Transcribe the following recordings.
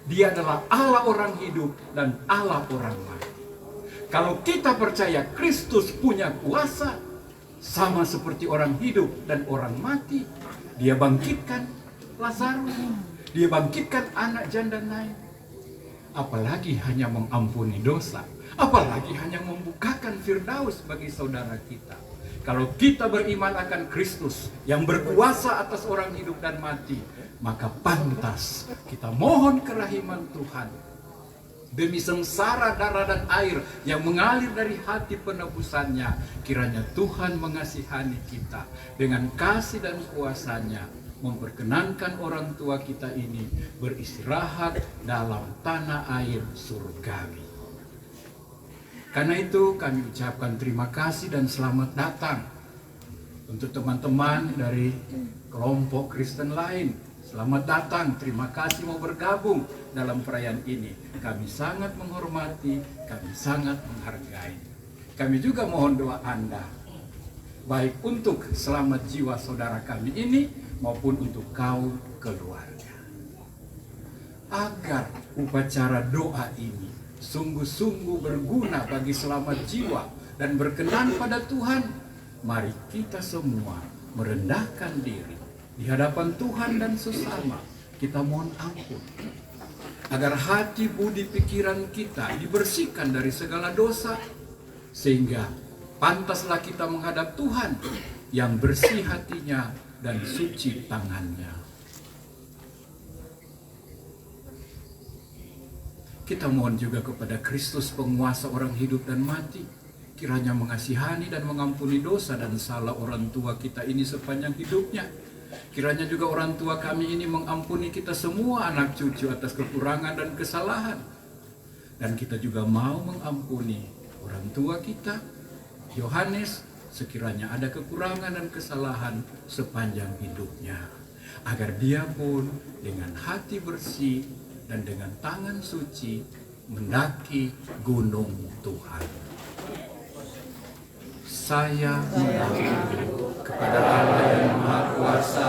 Dia adalah Allah orang hidup dan Allah orang mati. Kalau kita percaya Kristus punya kuasa, sama seperti orang hidup dan orang mati, dia bangkitkan Lazarus, dia bangkitkan anak janda Nain. Apalagi hanya mengampuni dosa, apalagi hanya membukakan Firdaus bagi saudara kita. Kalau kita beriman akan Kristus yang berkuasa atas orang hidup dan mati, maka pantas kita mohon kerahiman Tuhan. Demi sengsara darah dan air yang mengalir dari hati penebusannya, kiranya Tuhan mengasihani kita dengan kasih dan kuasa-Nya, memperkenankan orang tua kita ini beristirahat dalam tanah air surgawi. Karena itu kami ucapkan terima kasih dan selamat datang untuk teman-teman dari kelompok Kristen lain. Selamat datang, terima kasih mau bergabung dalam perayaan ini. Kami sangat menghormati, kami sangat menghargai. Kami juga mohon doa Anda, baik untuk selamat jiwa saudara kami ini, maupun untuk kaum keluarga. Agar upacara doa ini sungguh-sungguh berguna bagi selamat jiwa dan berkenan pada Tuhan, mari kita semua merendahkan diri di hadapan Tuhan dan sesama. Kita mohon ampun agar hati, budi, pikiran kita dibersihkan dari segala dosa, sehingga pantaslah kita menghadap Tuhan yang bersih hatinya dan suci tangannya. Kita mohon juga kepada Kristus penguasa orang hidup dan mati, kiranya mengasihani dan mengampuni dosa dan salah orang tua kita ini sepanjang hidupnya. Kiranya juga orang tua kami ini mengampuni kita semua anak cucu atas kekurangan dan kesalahan. Dan kita juga mau mengampuni orang tua kita, Yohanes, sekiranya ada kekurangan dan kesalahan sepanjang hidupnya, agar dia pun dengan hati bersih dan dengan tangan suci mendaki gunung Tuhan. Saya mengakui kepada Allah yang Maha Kuasa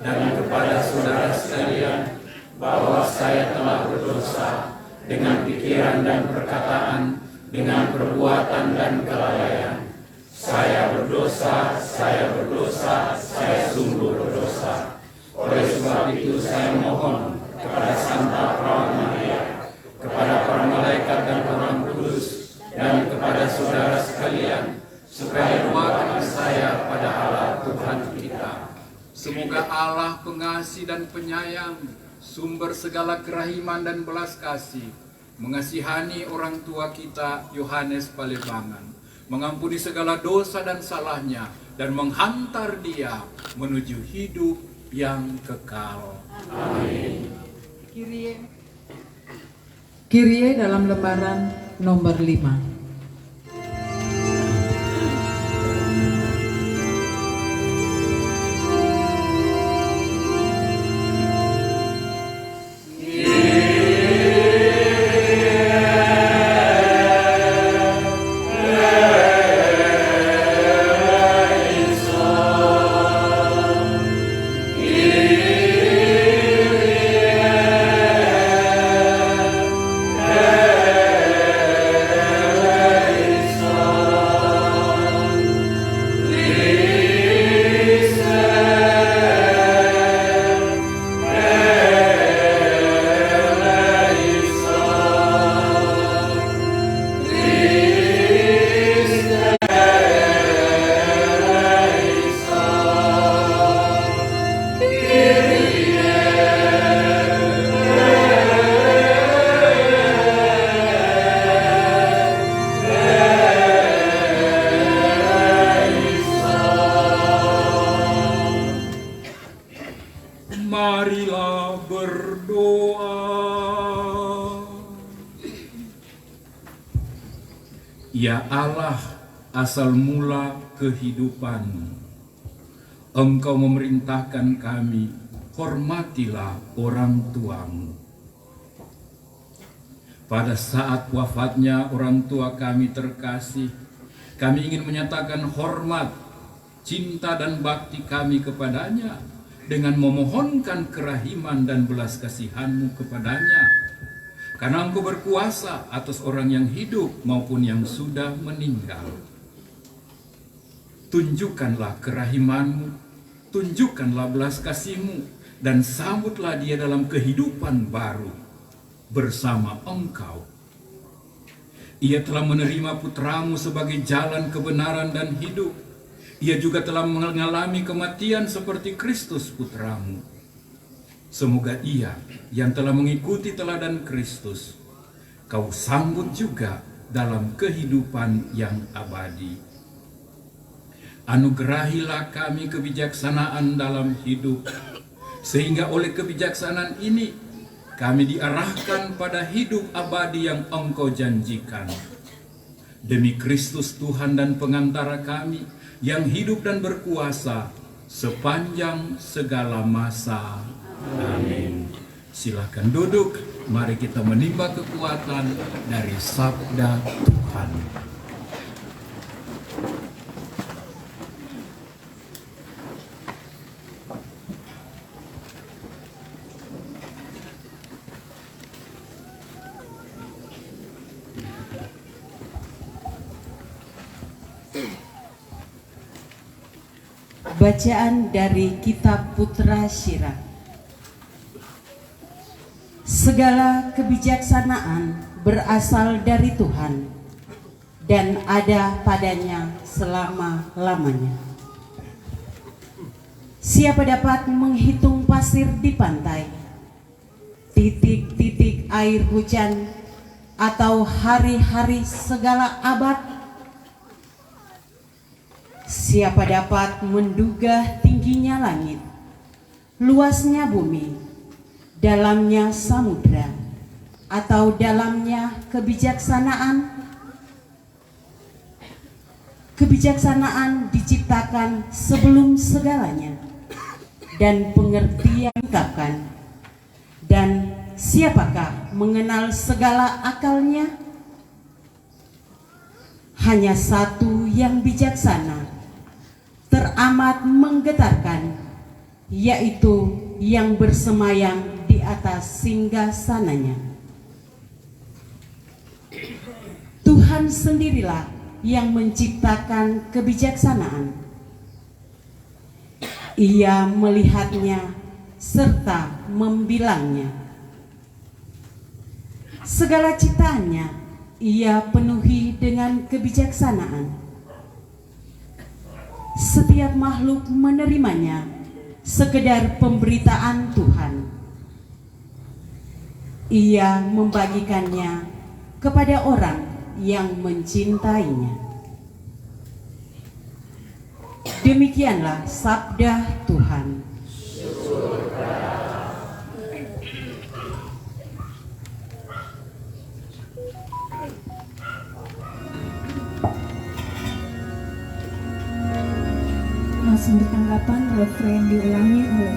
dan kepada saudara sekalian bahwa saya telah berdosa dengan pikiran dan perkataan, dengan perbuatan dan kelalaian. Saya berdosa, saya sungguh berdosa. Oleh sebab itu saya mohon kepada Santa Perawan Maria, kepada para malaikat dan orang kudus, dan kepada saudara sekalian, supaya doakan saya pada Allah Tuhan kita. Semoga Allah pengasih dan penyayang, sumber segala kerahiman dan belas kasih, mengasihani orang tua kita Yohanes Palebangan, mengampuni segala dosa dan salahnya, dan menghantar dia menuju hidup yang kekal. Amin. Kyrie dalam lembaran nomor 5. Marilah berdoa. Ya Allah, asal mula kehidupan, Engkau memerintahkan kami, hormatilah orang tuamu. Pada saat wafatnya orang tua kami terkasih, kami ingin menyatakan hormat, cinta dan bakti kami kepadanya dengan memohonkan kerahiman dan belas kasihan-Mu kepadanya, karena Engkau berkuasa atas orang yang hidup maupun yang sudah meninggal. Tunjukkanlah kerahiman-Mu, tunjukkanlah belas kasih-Mu, dan sambutlah dia dalam kehidupan baru bersama Engkau. Ia telah menerima putra-Mu sebagai jalan kebenaran dan hidup. Ia juga telah mengalami kematian seperti Kristus putra-Mu. Semoga ia yang telah mengikuti teladan Kristus, Kau sambut juga dalam kehidupan yang abadi. Anugerahilah kami kebijaksanaan dalam hidup, sehingga oleh kebijaksanaan ini kami diarahkan pada hidup abadi yang Engkau janjikan. Demi Kristus Tuhan dan pengantara kami, yang hidup dan berkuasa sepanjang segala masa. Amin. Silakan duduk, mari kita menimba kekuatan dari sabda Tuhan. Bacaan dari Kitab Putra Syirak. Segala kebijaksanaan berasal dari Tuhan dan ada padanya selama-lamanya. Siapa dapat menghitung pasir di pantai, titik-titik air hujan, atau hari-hari segala abad? Siapa dapat menduga tingginya langit, luasnya bumi, dalamnya samudra, atau dalamnya kebijaksanaan? Kebijaksanaan diciptakan sebelum segalanya, dan pengertian diungkapkan. Dan siapakah mengenal segala akalnya? Hanya satu yang bijaksana, teramat menggetarkan, yaitu yang bersemayam di atas singgasananya. Tuhan sendirilah yang menciptakan kebijaksanaan. Ia melihatnya serta membilangnya. Segala ciptaannya Ia penuhi dengan kebijaksanaan. Setiap makhluk menerimanya sekedar pemberitaan Tuhan. Ia membagikannya kepada orang yang mencintainya. Demikianlah sabda Tuhan. Langsung ditanggapan, refrain diulangi oleh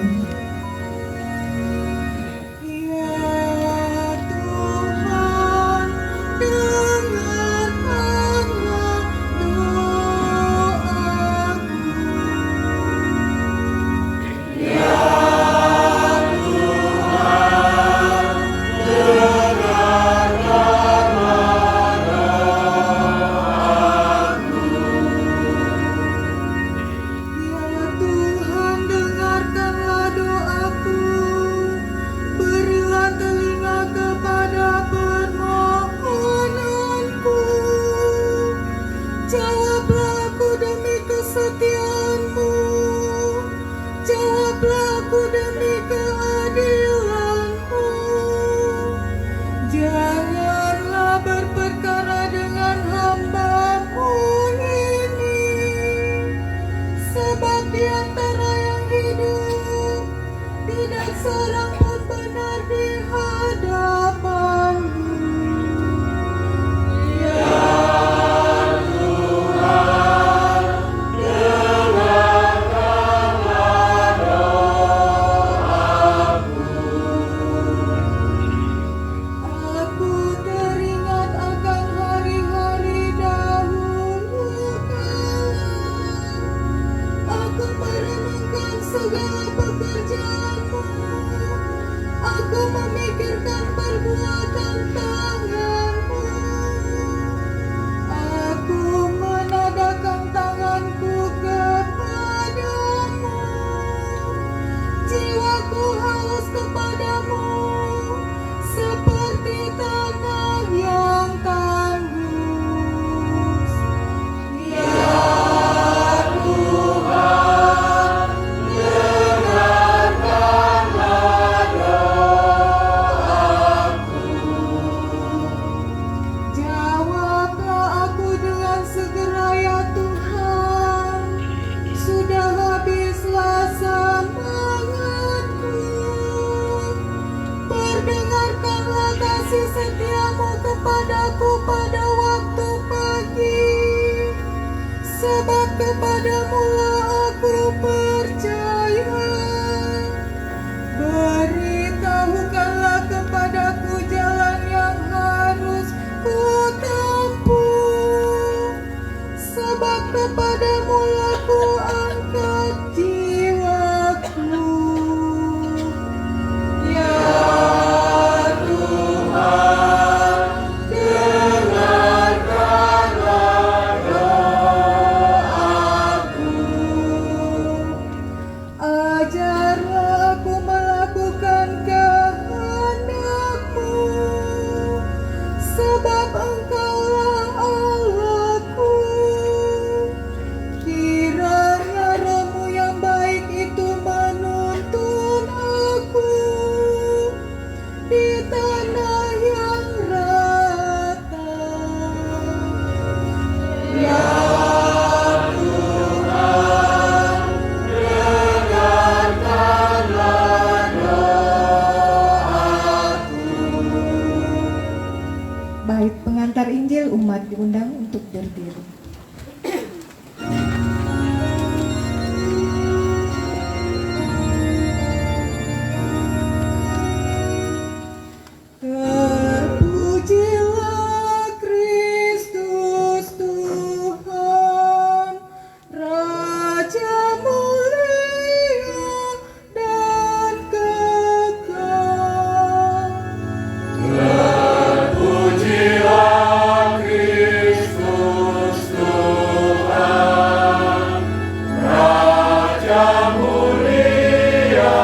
Tuhan, dengarkanlah doa kasih setiamu kepadaku pada waktu pagi, sebab kepadamu aku percaya. Beritahukanlah kepadaku jalan yang harus ku tempuh, sebab kepadamu aku angkat jiwaku. Ya Tuhan, dengarkanlah doaku. Ajarlah aku melakukan kehendak-Mu, sebab Engkaulah Allahku. Kiranya Roh-Mu yang baik itu menuntun aku di tanah yang rata. Ya Tuhan, dengarkanlah doaku. Baik, pengantar Injil umat diundang untuk berdiri. Terpujilah Kristus Tuhan, Raja mulia dan kekal. Terpujilah Kristus Tuhan, Raja mulia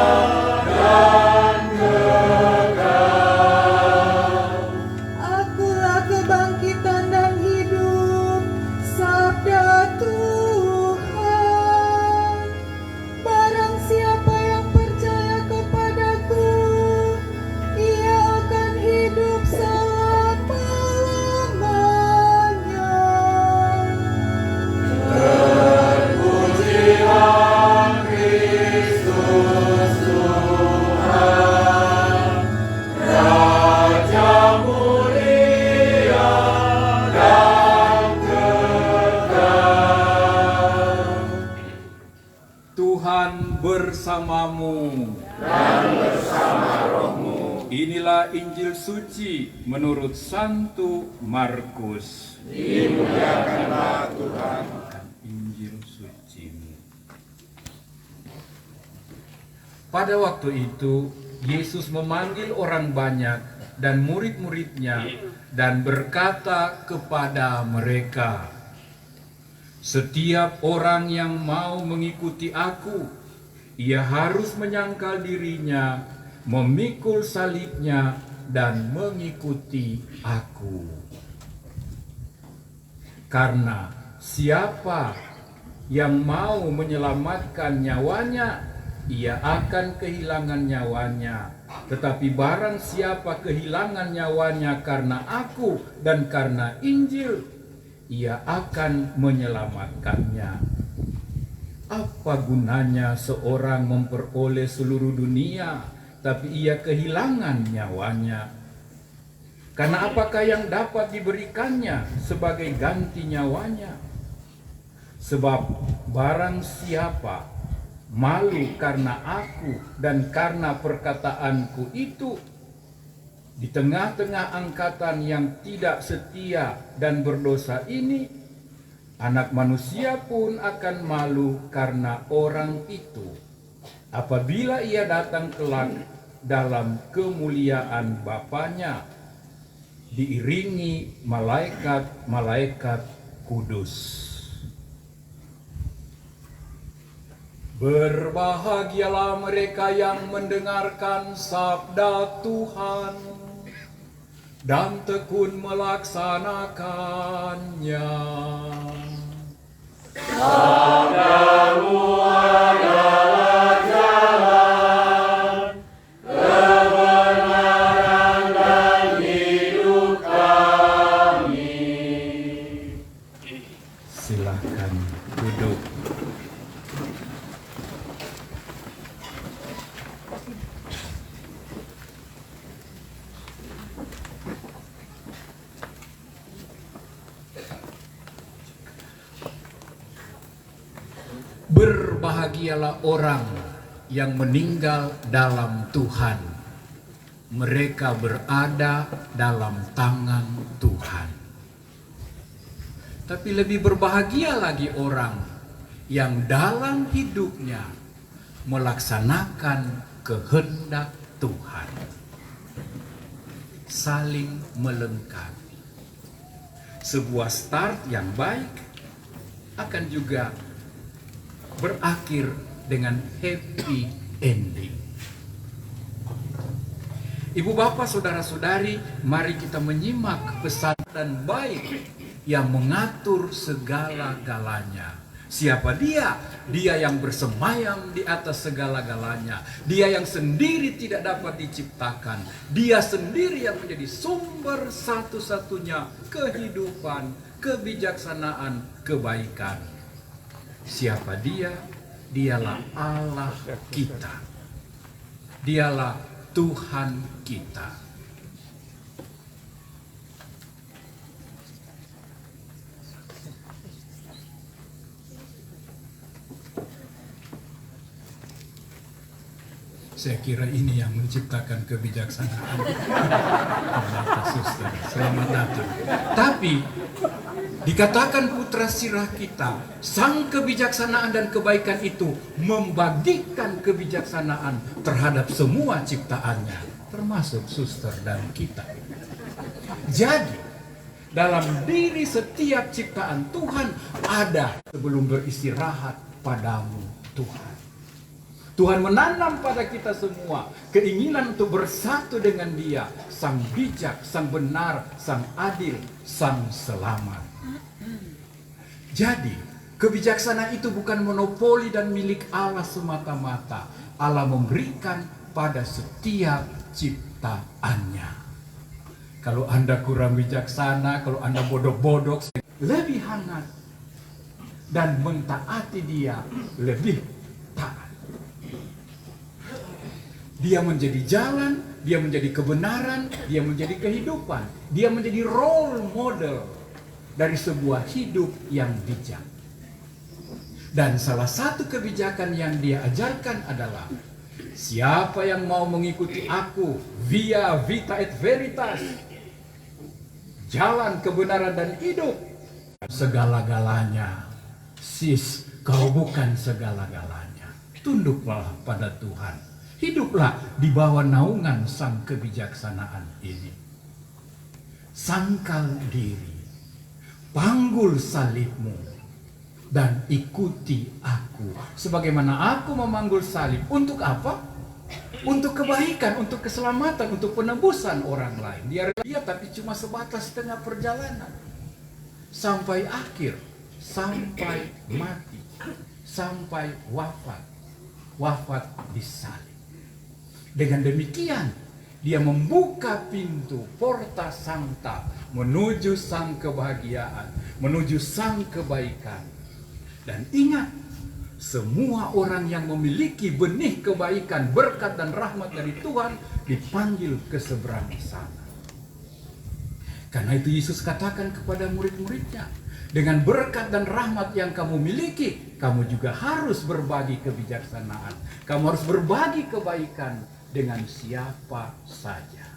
dan kekal. Akulah kebangkitan dan hidup, sabda Tuhan. Barang siapa yang percaya kepadaku, ia akan hidup selama-lamanya. Terpujilah Kristus Tuhan, Raja mulia dan kekal. Tuhan bersamamu dan bersama rohmu. Inilah Injil suci menurut Santo Markus. Dimuliakanlah Tuhan. Injil suci-Mu. Pada waktu itu, Yesus memanggil orang banyak dan murid-muridnya dan berkata kepada mereka, "Setiap orang yang mau mengikuti aku, ia harus menyangkal dirinya, memikul salibnya, dan mengikuti aku. Karena siapa yang mau menyelamatkan nyawanya, ia akan kehilangan nyawanya. Tetapi barang siapa kehilangan nyawanya karena aku dan karena Injil, ia akan menyelamatkannya. Apa gunanya seorang memperoleh seluruh dunia, tapi ia kehilangan nyawanya? Karena apakah yang dapat diberikannya sebagai ganti nyawanya? Sebab barang siapa malu karena aku dan karena perkataanku itu, di tengah-tengah angkatan yang tidak setia dan berdosa ini, Anak Manusia pun akan malu karena orang itu, apabila ia datang kelak dalam kemuliaan Bapanya, diiringi malaikat-malaikat kudus. Berbahagialah mereka yang mendengarkan sabda Tuhan dan tekun melaksanakannya. Sabdamu adalah jalan, kebenaran dan hidup kami. Silakan duduk. berbahagialah orang yang meninggal dalam Tuhan. Mereka berada dalam tangan Tuhan. Tapi lebih berbahagia lagi orang yang dalam hidupnya melaksanakan kehendak Tuhan. Saling melengkapi. Sebuah start yang baik akan juga berakhir dengan happy ending. Ibu bapak saudara-saudari, mari kita menyimak pesan dan baik yang mengatur segala-galanya. Siapa dia? Dia yang bersemayam di atas segala-galanya. Dia yang sendiri tidak dapat diciptakan. Dia sendiri yang menjadi sumber satu-satunya kehidupan, kebijaksanaan, kebaikan. Siapa dia? Dialah Allah kita. Dialah Tuhan kita. Saya kira ini yang menciptakan kebijaksanaan. Ternyata suster, selamat datang. Tapi dikatakan putra sirah kita, sang kebijaksanaan dan kebaikan itu membagikan kebijaksanaan terhadap semua ciptaannya, termasuk suster dan kita. Jadi, dalam diri setiap ciptaan Tuhan ada sebelum beristirahat padamu Tuhan. Tuhan menanam pada kita semua keinginan untuk bersatu dengan Dia, sang bijak, sang benar, sang adil, sang selamat. Jadi, kebijaksanaan itu bukan monopoli dan milik Allah semata-mata. Allah memberikan pada setiap ciptaannya. Kalau Anda kurang bijaksana, kalau Anda bodoh-bodoh, lebih hangat. Dan mentaati Dia lebih taat. Dia menjadi jalan, dia menjadi kebenaran, dia menjadi kehidupan. Dia menjadi role model dari sebuah hidup yang bijak. Dan salah satu kebijakan yang dia ajarkan adalah, siapa yang mau mengikuti aku via vita et veritas, jalan kebenaran dan hidup, segala-galanya, sis, kau bukan segala-galanya. Tunduklah pada Tuhan. Hiduplah di bawah naungan sang kebijaksanaan ini. Sangkal diri, panggul salibmu, dan ikuti aku. Sebagaimana aku memanggul salib. Untuk apa? Untuk kebaikan, untuk keselamatan, untuk penebusan orang lain. Dia tapi cuma sebatas tengah perjalanan. Sampai akhir, sampai mati, sampai wafat. Wafat di salib. Dengan demikian, dia membuka pintu porta sancta menuju sang kebahagiaan, menuju sang kebaikan. Dan ingat, semua orang yang memiliki benih kebaikan, berkat dan rahmat dari Tuhan dipanggil ke seberang sana. Karena itu Yesus katakan kepada murid-muridnya, dengan berkat dan rahmat yang kamu miliki, kamu juga harus berbagi kebijaksanaan. Kamu harus berbagi kebaikan dengan siapa saja.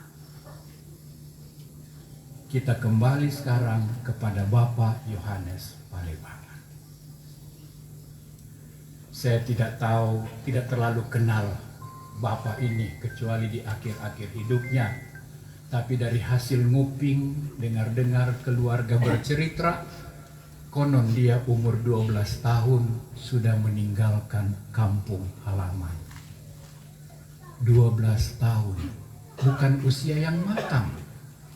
Kita kembali sekarang kepada Bapak Yohanes Palembangan. Saya tidak tahu, tidak terlalu kenal Bapak ini kecuali di akhir-akhir hidupnya. Tapi dari hasil nguping, dengar-dengar keluarga bercerita, konon dia umur 12 tahun sudah meninggalkan kampung halaman. 12 tahun, bukan usia yang matang,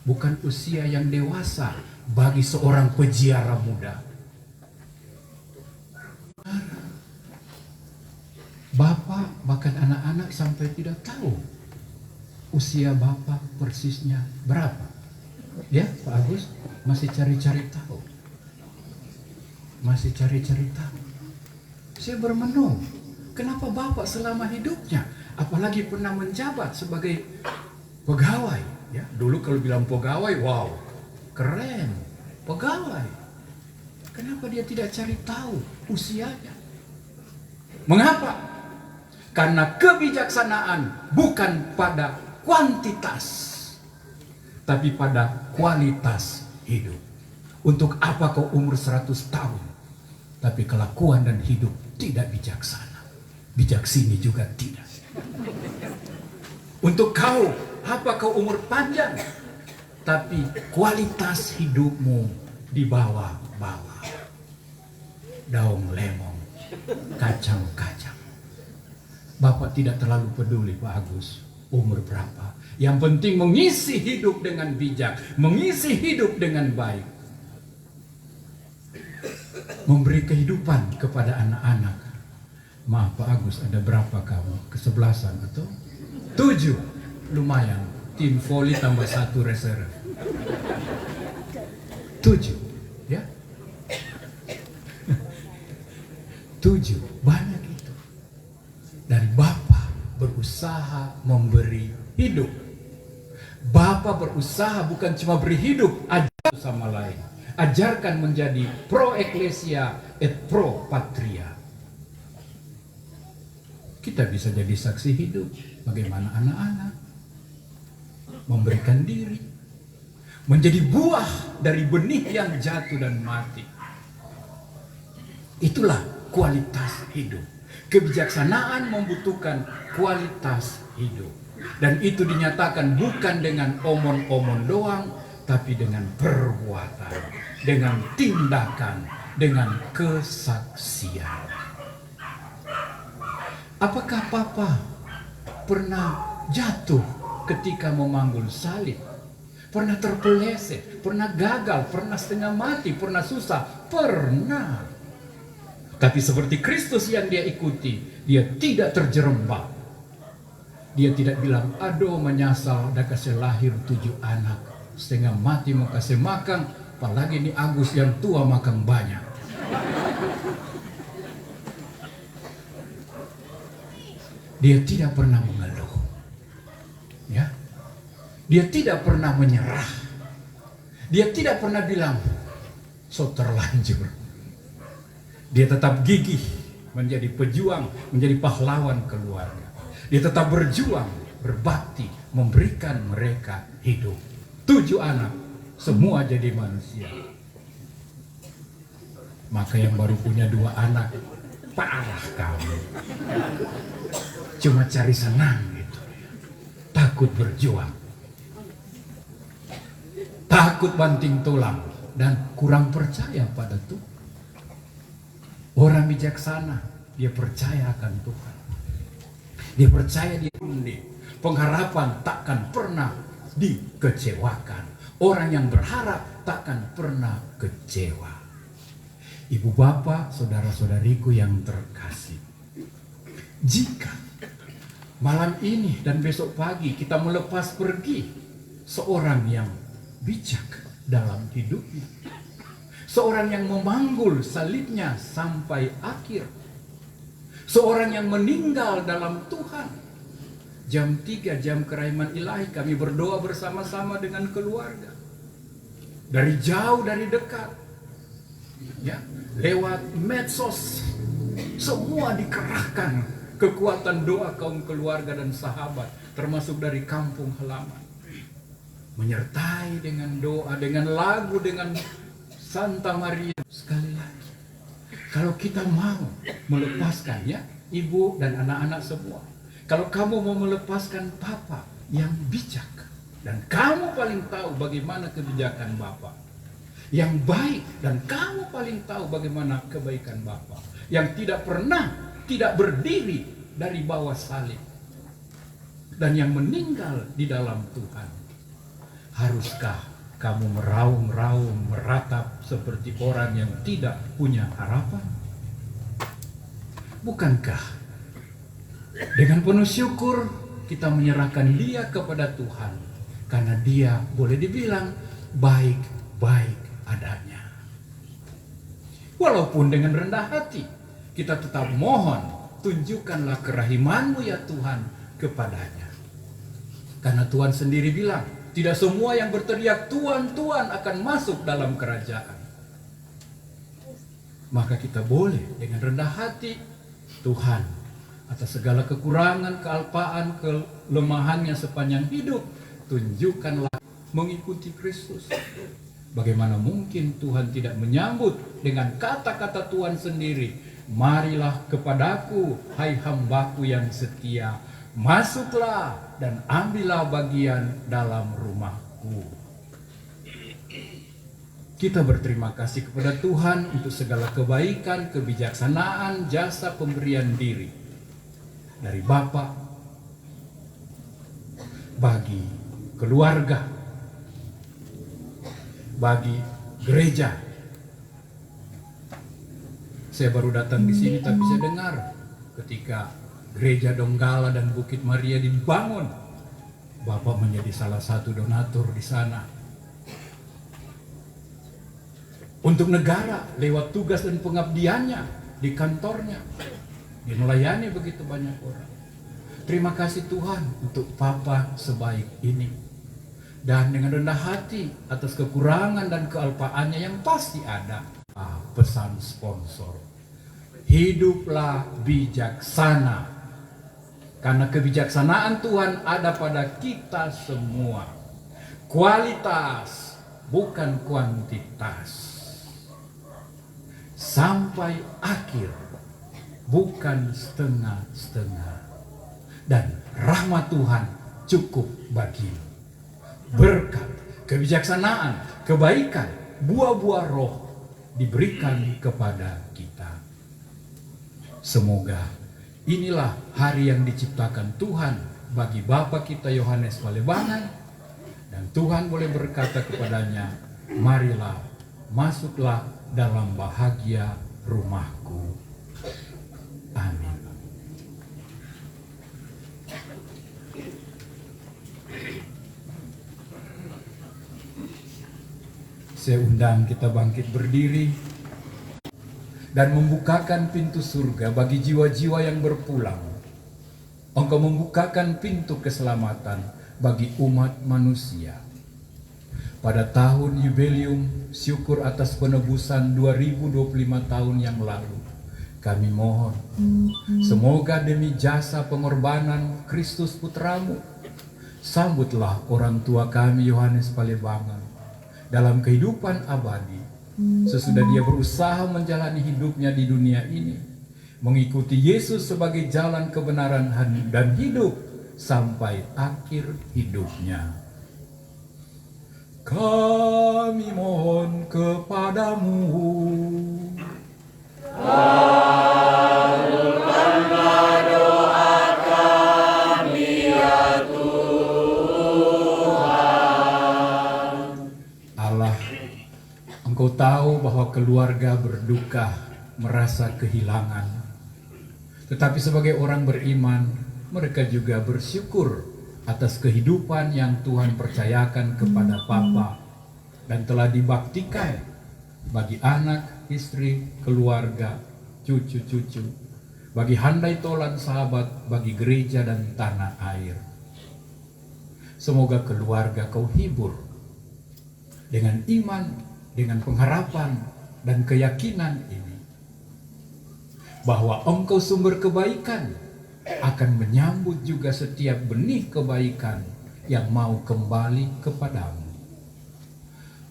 bukan usia yang dewasa bagi seorang peziarah muda. Bapak bahkan anak-anak sampai tidak tahu usia Bapak persisnya berapa. Ya Pak Agus masih cari-cari tahu. Masih cari-cari tahu. Saya bermenung, kenapa Bapak selama hidupnya, apalagi pernah menjabat sebagai pegawai, ya dulu kalau bilang pegawai, wow, keren, pegawai. Kenapa dia tidak cari tahu usianya? Mengapa? Karena kebijaksanaan bukan pada kuantitas, tapi pada kualitas hidup. Untuk apa kau umur 100 tahun, tapi kelakuan dan hidup tidak bijaksana? Bijaksini juga tidak. Untuk kau, apa kau umur panjang, tapi kualitas hidupmu di bawah-bawah. Daun lemong, kacang-kacang. Bapak tidak terlalu peduli Pak Agus umur berapa. Yang penting mengisi hidup dengan bijak, mengisi hidup dengan baik. Memberi kehidupan kepada anak-anak. Maaf Pak Agus, ada berapa kamu? Kesebelasan atau 7? Lumayan. Tim voli tambah 1 reserve. 7, ya? 7, banyak itu. Dan Bapak berusaha memberi hidup. Bapak berusaha bukan cuma beri hidup, ajar sama lain. Ajarkan menjadi pro ecclesia et pro patria. Kita bisa jadi saksi hidup bagaimana anak-anak memberikan diri, menjadi buah dari benih yang jatuh dan mati. Itulah kualitas hidup. Kebijaksanaan membutuhkan kualitas hidup. Dan itu dinyatakan bukan dengan omon-omon doang, tapi dengan perbuatan, dengan tindakan, dengan kesaksian. Apakah Papa pernah jatuh ketika memanggul salib? Pernah terpeleset, pernah gagal, pernah setengah mati, pernah susah? Pernah. Tapi seperti Kristus yang dia ikuti, dia tidak terjerembab. Dia tidak bilang, aduh menyesal, dah kasih lahir 7 anak. Setengah mati mau kasih makan, apalagi ini Agus yang tua makan banyak. Dia tidak pernah mengeluh. Ya. Dia tidak pernah menyerah. Dia tidak pernah bilang, so terlanjur. Dia tetap gigih menjadi pejuang, menjadi pahlawan keluarga. Dia tetap berjuang, berbakti, memberikan mereka hidup. 7 anak, semua jadi manusia. Maka yang baru punya 2 anak, parah kamu. Cuma cari senang gitu. Takut berjuang. Takut banting tulang. Dan kurang percaya pada Tuhan. Orang bijaksana, dia percaya akan Tuhan. Dia percaya dia undi. Pengharapan takkan pernah dikecewakan. Orang yang berharap takkan pernah kecewa. Ibu bapak, saudara-saudariku yang terkasih. Jika malam ini dan besok pagi kita melepas pergi seorang yang bijak dalam hidupnya. Seorang yang memanggul salibnya sampai akhir. Seorang yang meninggal dalam Tuhan. Jam 3, jam kerahiman ilahi, kami berdoa bersama-sama dengan keluarga. Dari jauh, dari dekat. Ya, lewat medsos. Semua dikerahkan kekuatan doa kaum keluarga dan sahabat. Termasuk dari kampung halaman. Menyertai dengan doa, dengan lagu, dengan Santa Maria. Sekali lagi, kalau kita mau melepaskan, ya, ibu dan anak-anak semua. Kalau kamu mau melepaskan Papa yang bijak, dan kamu paling tahu bagaimana kebijakan Bapak, yang baik, dan kamu paling tahu bagaimana kebaikan Bapak, yang tidak pernah tidak berdiri dari bawah salib, dan yang meninggal di dalam Tuhan. Haruskah kamu meraung-raung, meratap seperti orang yang tidak punya harapan? Bukankah dengan penuh syukur kita menyerahkan dia kepada Tuhan? Karena dia boleh dibilang baik-baik adanya. Walaupun dengan rendah hati, kita tetap mohon, tunjukkanlah kerahiman-Mu ya Tuhan kepadanya. Karena Tuhan sendiri bilang, tidak semua yang berteriak Tuhan, Tuhan akan masuk dalam kerajaan. Maka kita boleh dengan rendah hati Tuhan atas segala kekurangan, kealpaan, kelemahannya sepanjang hidup, tunjukkanlah mengikuti Kristus. Bagaimana mungkin Tuhan tidak menyambut dengan kata-kata Tuhan sendiri, marilah kepadaku, hai hambaku yang setia, masuklah dan ambillah bagian dalam rumahku. Kita berterima kasih kepada Tuhan untuk segala kebaikan, kebijaksanaan, jasa pemberian diri dari Bapa bagi keluarga, bagi gereja. Saya baru datang di sini tapi saya dengar ketika gereja Donggala dan Bukit Maria dibangun, Bapak menjadi salah satu donatur di sana. Untuk negara lewat tugas dan pengabdiannya di kantornya, dia melayani begitu banyak orang. Terima kasih Tuhan untuk Papa sebaik ini. Dan dengan rendah hati atas kekurangan dan kealpaannya yang pasti ada. Pesan sponsor, hiduplah bijaksana, karena kebijaksanaan Tuhan ada pada kita semua. Kualitas bukan kuantitas. Sampai akhir, bukan setengah-setengah. Dan rahmat Tuhan cukup bagi berkat, kebijaksanaan, kebaikan, buah-buah roh diberikan kepada kita. Semoga inilah hari yang diciptakan Tuhan bagi Bapa kita Yohanes Palebangan, dan Tuhan boleh berkata kepadanya, marilah, masuklah dalam bahagia rumahku. Amin. Saya undang kita bangkit berdiri dan membukakan pintu surga bagi jiwa-jiwa yang berpulang. Engkau membukakan pintu keselamatan bagi umat manusia. Pada tahun jubileum syukur atas penebusan 2025 tahun yang lalu, kami mohon semoga demi jasa pengorbanan Kristus Putramu, sambutlah orang tua kami Yohanes Palebangan dalam kehidupan abadi sesudah dia berusaha menjalani hidupnya di dunia ini, mengikuti Yesus sebagai jalan kebenaran dan hidup sampai akhir hidupnya. Kami mohon kepadamu, kabulkanlah doa kami ya Tuhan. Allah, Engkau tahu bahwa keluarga berduka, merasa kehilangan. Tetapi sebagai orang beriman, mereka juga bersyukur atas kehidupan yang Tuhan percayakan kepada Papa dan telah dibaktikan bagi anak, istri, keluarga, cucu-cucu, bagi handai tolan sahabat, bagi gereja dan tanah air. Semoga keluarga Kau hibur dengan iman, dengan pengharapan dan keyakinan ini, bahwa Engkau sumber kebaikan akan menyambut juga setiap benih kebaikan yang mau kembali kepadamu.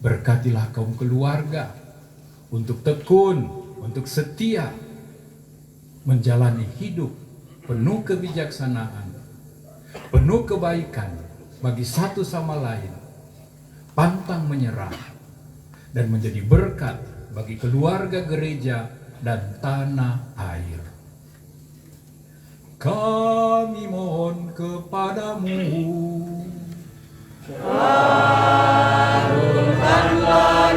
Berkatilah kaum keluarga untuk tekun, untuk setia menjalani hidup penuh kebijaksanaan, penuh kebaikan bagi satu sama lain, pantang menyerah, dan menjadi berkat bagi keluarga, gereja, dan tanah air. Kami mohon kepadamu, kabulkanlah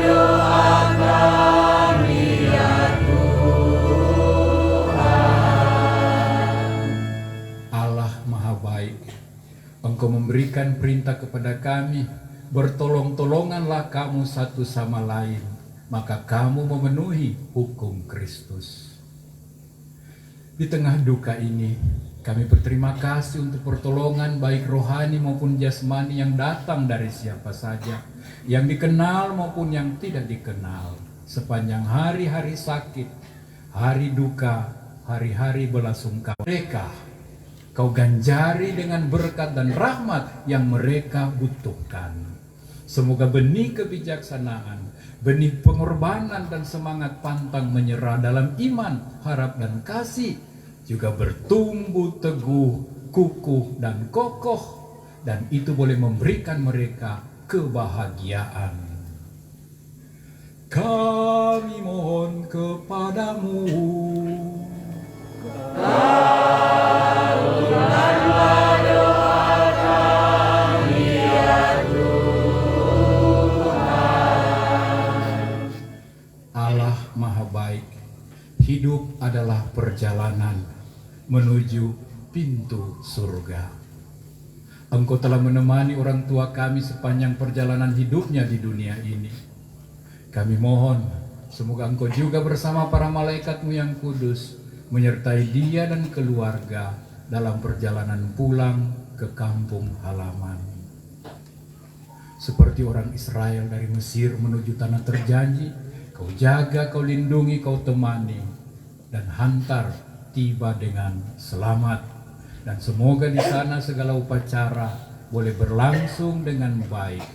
doa kami ya Tuhan. Allah Maha Baik, Engkau memberikan perintah kepada kami, bertolong-tolonganlah kamu satu sama lain, maka kamu memenuhi hukum Kristus. Di tengah duka ini, kami berterima kasih untuk pertolongan baik rohani maupun jasmani yang datang dari siapa saja, yang dikenal maupun yang tidak dikenal, sepanjang hari-hari sakit, hari duka, hari-hari belasungkawa. Mereka Kau ganjari dengan berkat dan rahmat yang mereka butuhkan. Semoga benih kebijaksanaan, benih pengorbanan dan semangat pantang menyerah dalam iman, harap dan kasih juga bertumbuh teguh, kukuh dan kokoh, dan itu boleh memberikan mereka kebahagiaan. Kami mohon kepadamu, Allah Maha Baik. Hidup adalah perjalanan menuju pintu surga. Engkau telah menemani orang tua kami sepanjang perjalanan hidupnya di dunia ini. Kami mohon semoga Engkau juga bersama para malaikat-Mu yang kudus menyertai dia dan keluarga dalam perjalanan pulang ke kampung halaman. Seperti orang Israel dari Mesir menuju tanah terjanji, Kau jaga, Kau lindungi, Kau temani, dan hantar tiba dengan selamat. Dan semoga di sana segala upacara boleh berlangsung dengan baik.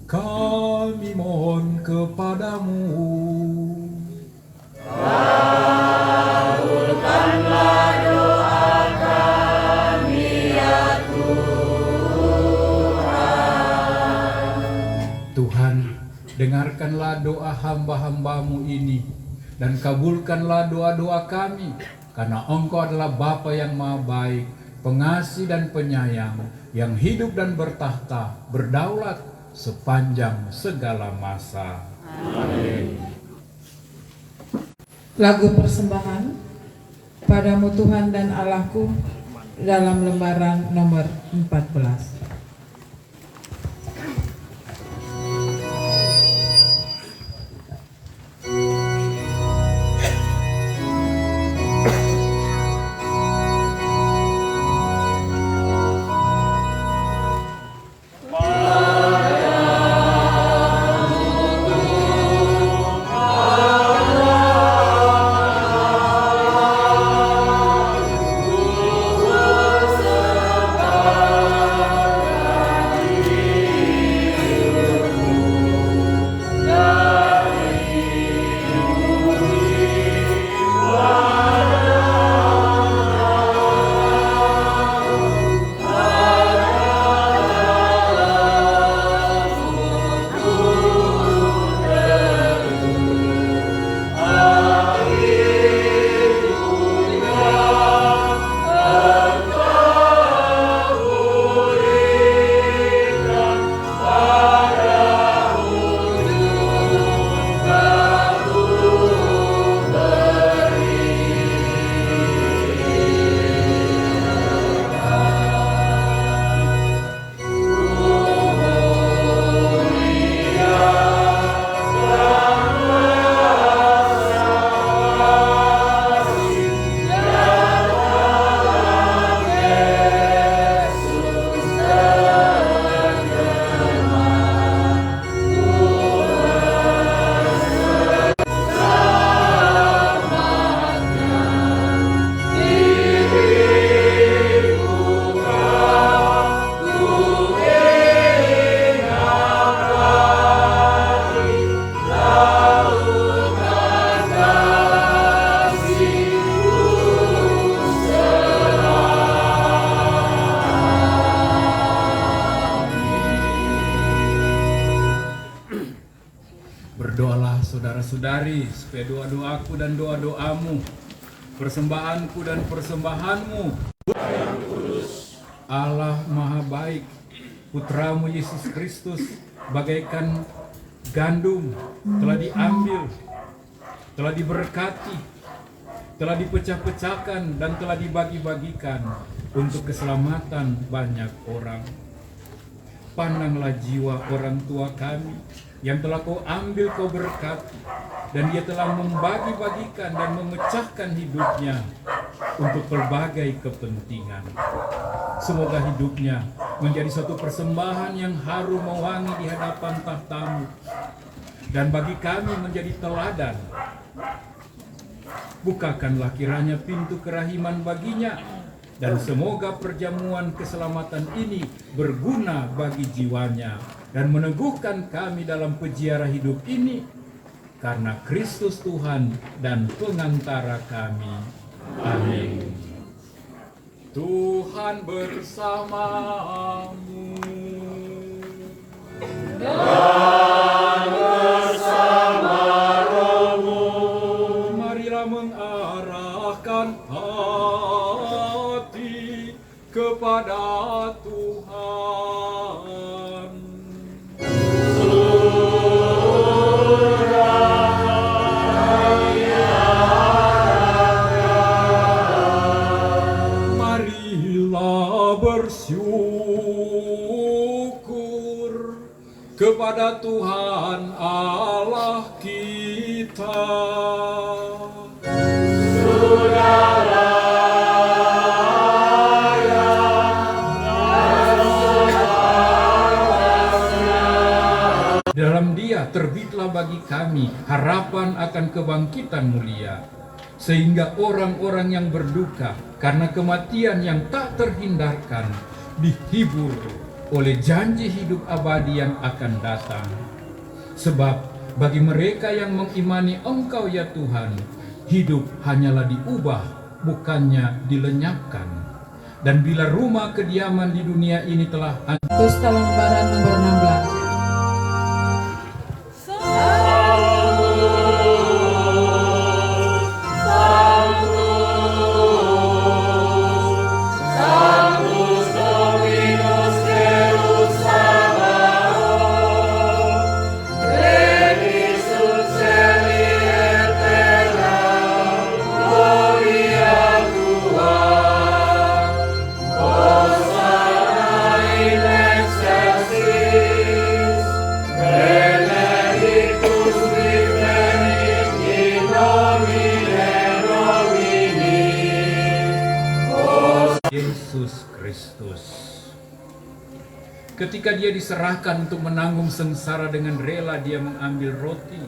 Kami mohon kepadamu, kabulkanlah doa kami ya Tuhan. Tuhan, dengarkanlah doa hamba-hamba-Mu ini dan kabulkanlah doa-doa kami, karena Engkau adalah Bapa yang Maha Baik, pengasih dan penyayang, yang hidup dan bertahta, berdaulat sepanjang segala masa. Amin. Lagu persembahan Padamu Tuhan dan Allahku dalam lembaran nomor 14. Berdoalah saudara-saudari supaya doa-doaku dan doa-doamu, persembahanku dan persembahanmu, Allah Maha Baik, Putramu Yesus Kristus bagaikan gandum telah diambil, telah diberkati, telah dipecah-pecahkan dan telah dibagi-bagikan untuk keselamatan banyak orang. Pandanglah jiwa orang tua kami yang telah Kau ambil, Kau berkati, dan dia telah membagi-bagikan dan memecahkan hidupnya untuk berbagai kepentingan. Semoga hidupnya menjadi suatu persembahan yang harum mewangi di hadapan tahta-Mu, dan bagi kami menjadi teladan bukakanlah kiranya pintu kerahiman baginya, dan semoga perjamuan keselamatan ini berguna bagi jiwanya dan meneguhkan kami dalam peziarah hidup ini, karena Kristus Tuhan dan pengantara kami. Amin. Tuhan bersamamu. Dan bersama rohmu. Marilah mengarahkan hati kepada Tuhan. Marilah bersyukur kepada Tuhan Allah kita. Dalam Dia terbitlah bagi kami harapan akan kebangkitan mulia, sehingga orang-orang yang berduka karena kematian yang tak terhindarkan dihibur oleh janji hidup abadi yang akan datang. Sebab bagi mereka yang mengimani Engkau ya Tuhan, hidup hanyalah diubah, bukannya dilenyapkan. Dan bila rumah kediaman di dunia ini telah Pusta lembaran nomor 16. Yesus Kristus. Ketika Dia diserahkan untuk menanggung sengsara, dengan rela Dia mengambil roti,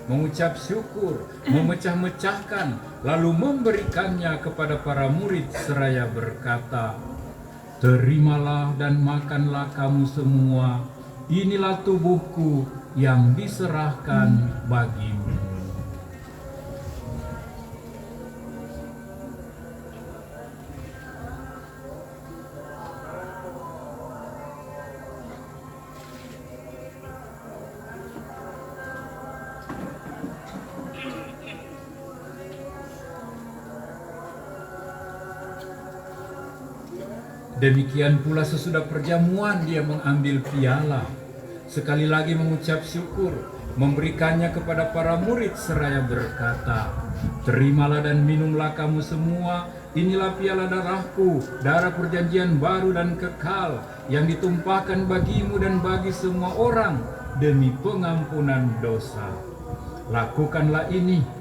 mengucap syukur, memecah-mecahkan, lalu memberikannya kepada para murid seraya berkata, "Terimalah dan makanlah kamu semua, inilah tubuhku yang diserahkan bagimu." Demikian pula sesudah perjamuan Dia mengambil piala, sekali lagi mengucap syukur, memberikannya kepada para murid seraya berkata, "Terimalah dan minumlah kamu semua, inilah piala darahku, darah perjanjian baru dan kekal, yang ditumpahkan bagimu dan bagi semua orang demi pengampunan dosa. Lakukanlah ini."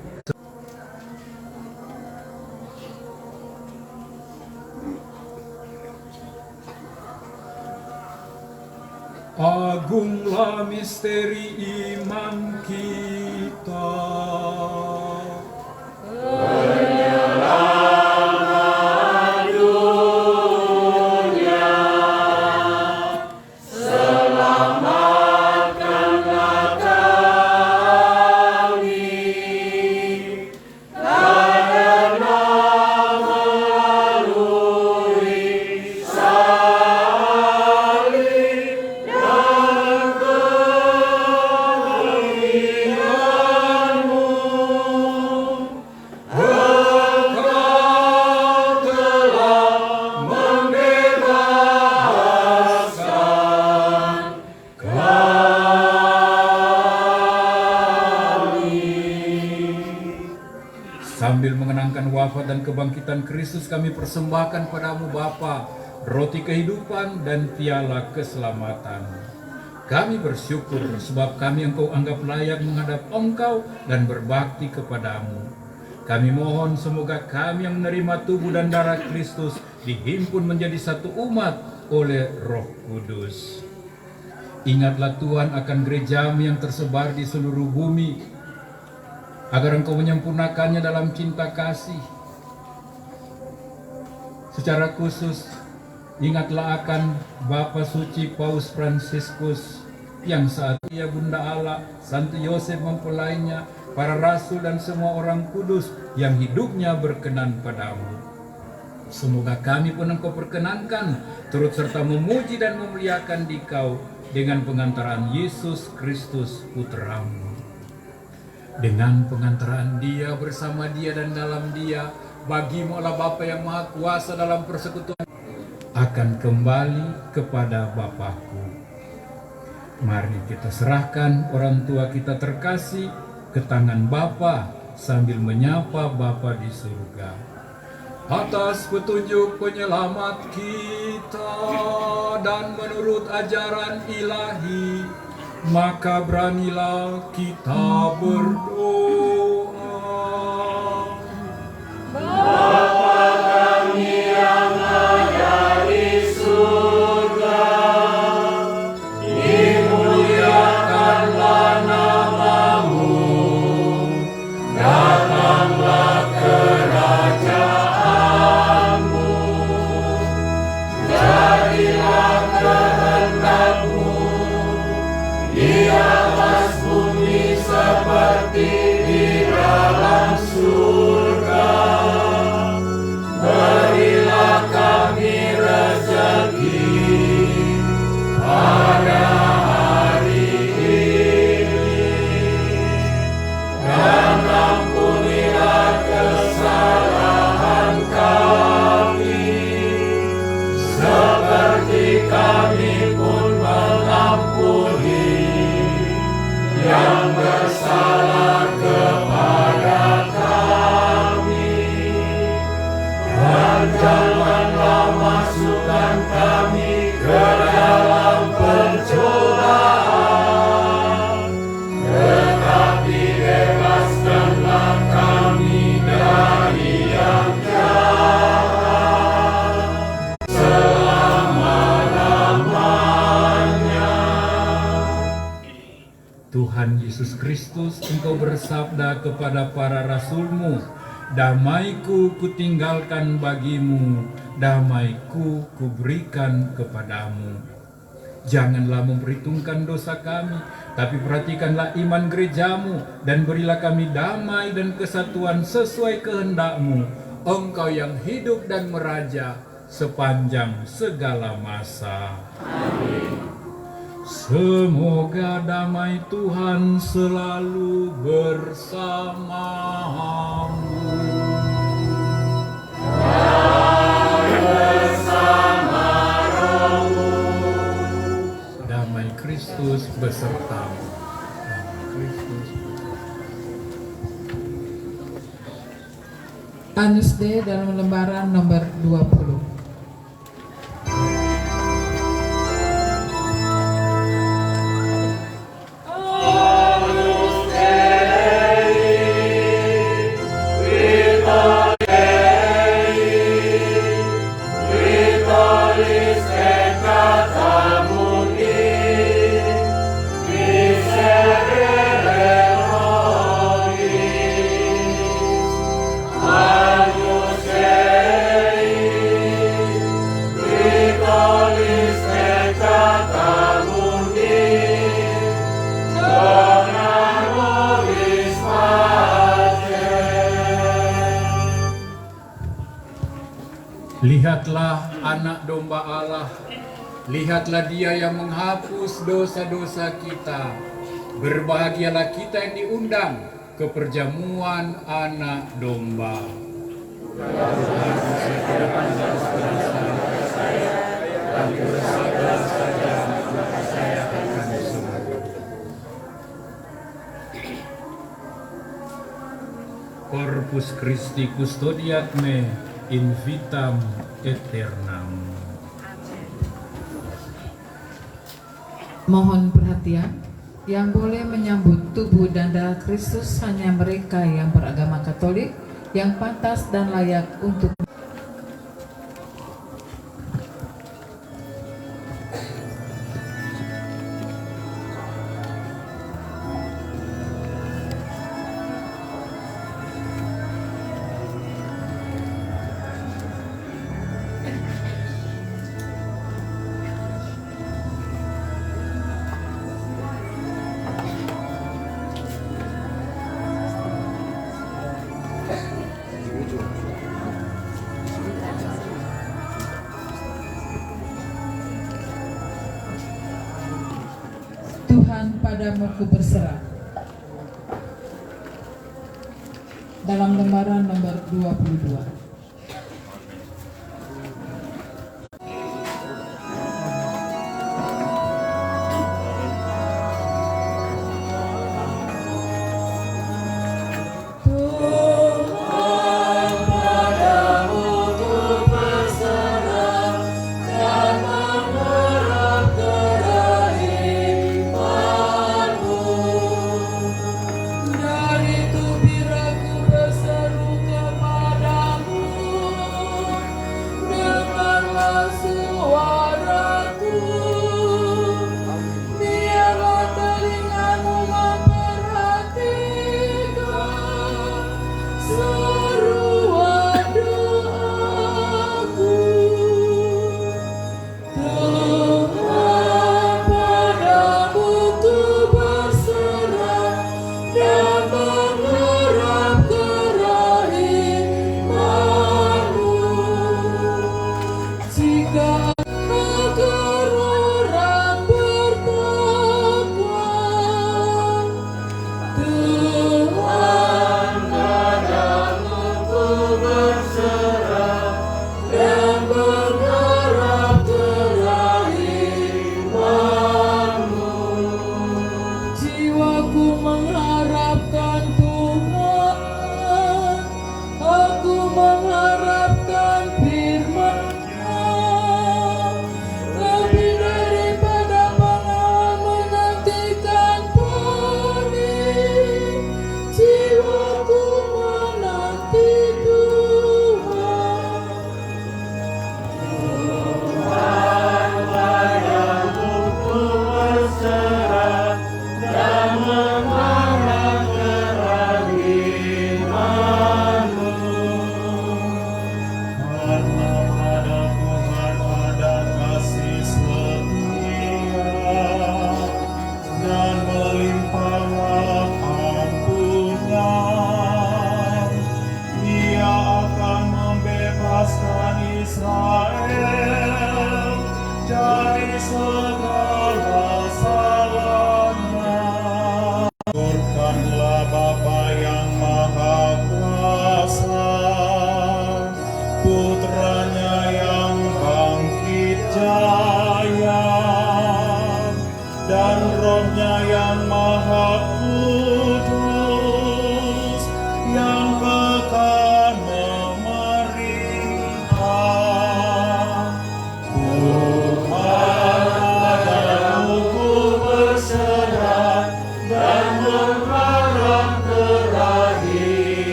Agunglah misteri iman kita. Sambil mengenangkan wafat dan kebangkitan Kristus, kami persembahkan padamu Bapa, roti kehidupan dan piala keselamatan. Kami bersyukur sebab kami Engkau anggap layak menghadap Engkau dan berbakti kepadamu. Kami mohon semoga kami yang menerima tubuh dan darah Kristus dihimpun menjadi satu umat oleh Roh Kudus. Ingatlah Tuhan akan gerejamu yang tersebar di seluruh bumi. agar Engkau menyempurnakannya dalam cinta kasih. Secara khusus, ingatlah akan Bapa Suci Paus Fransiskus yang saat ia Bunda Allah, Santo Yosef mempelainya, para rasul dan semua orang kudus yang hidupnya berkenan padamu. Semoga kami pun Engkau perkenankan turut serta memuji dan memuliakan Dikau dengan pengantaran Yesus Kristus Putramu. Dengan pengantaran Dia, bersama Dia dan dalam Dia, bagimu Allah Bapa yang Maha Kuasa dalam persekutuan akan kembali kepada Bapakku. Mari kita serahkan orang tua kita terkasih ke tangan Bapa sambil menyapa Bapa di surga. Atas petunjuk penyelamat kita dan menurut ajaran ilahi, maka beranilah kita berdoa. Bapa kami yang ada di surga, dimuliakanlah namamu, datanglah kerajaanmu, jadilah kehendak-Mu di atas bumi seperti di dalam surga. Berilah kami rezeki pada hari ini, dan ampunilah kesalahan kami, seperti kami pun mengampuni yang bersalah kepada kami. Dan janganlah masukkan kami ke dalam pencobaan, tetapi bebaskanlah kami dari yang jahat selama-lamanya. Tuhan Yesus Kristus, Engkau bersabda kepada para rasul-Mu, damai-Ku kutinggalkan bagimu, damai-Ku kuberikan kepadamu. Janganlah memperhitungkan dosa kami, tapi perhatikanlah iman gereja-Mu, dan berilah kami damai dan kesatuan sesuai kehendak-Mu, Engkau yang hidup dan meraja sepanjang segala masa. Amin. Semoga damai Tuhan selalu bersamamu. Dan bersama rohmu. Damai Kristus besertamu. Damai Kristus. Agnus Dei dalam lembaran nomor 20. Lihatlah anak domba Allah, lihatlah Dia yang menghapus dosa-dosa kita. Berbahagialah kita yang diundang ke perjamuan anak domba. Corpus Christi custodiat me in vitam aeternam. Mohon perhatian, yang boleh menyambut tubuh dan darah Kristus hanya mereka yang beragama Katolik, yang pantas dan layak untuk Tuhan, padamu ku berserah. Dalam lembaran nomor 22.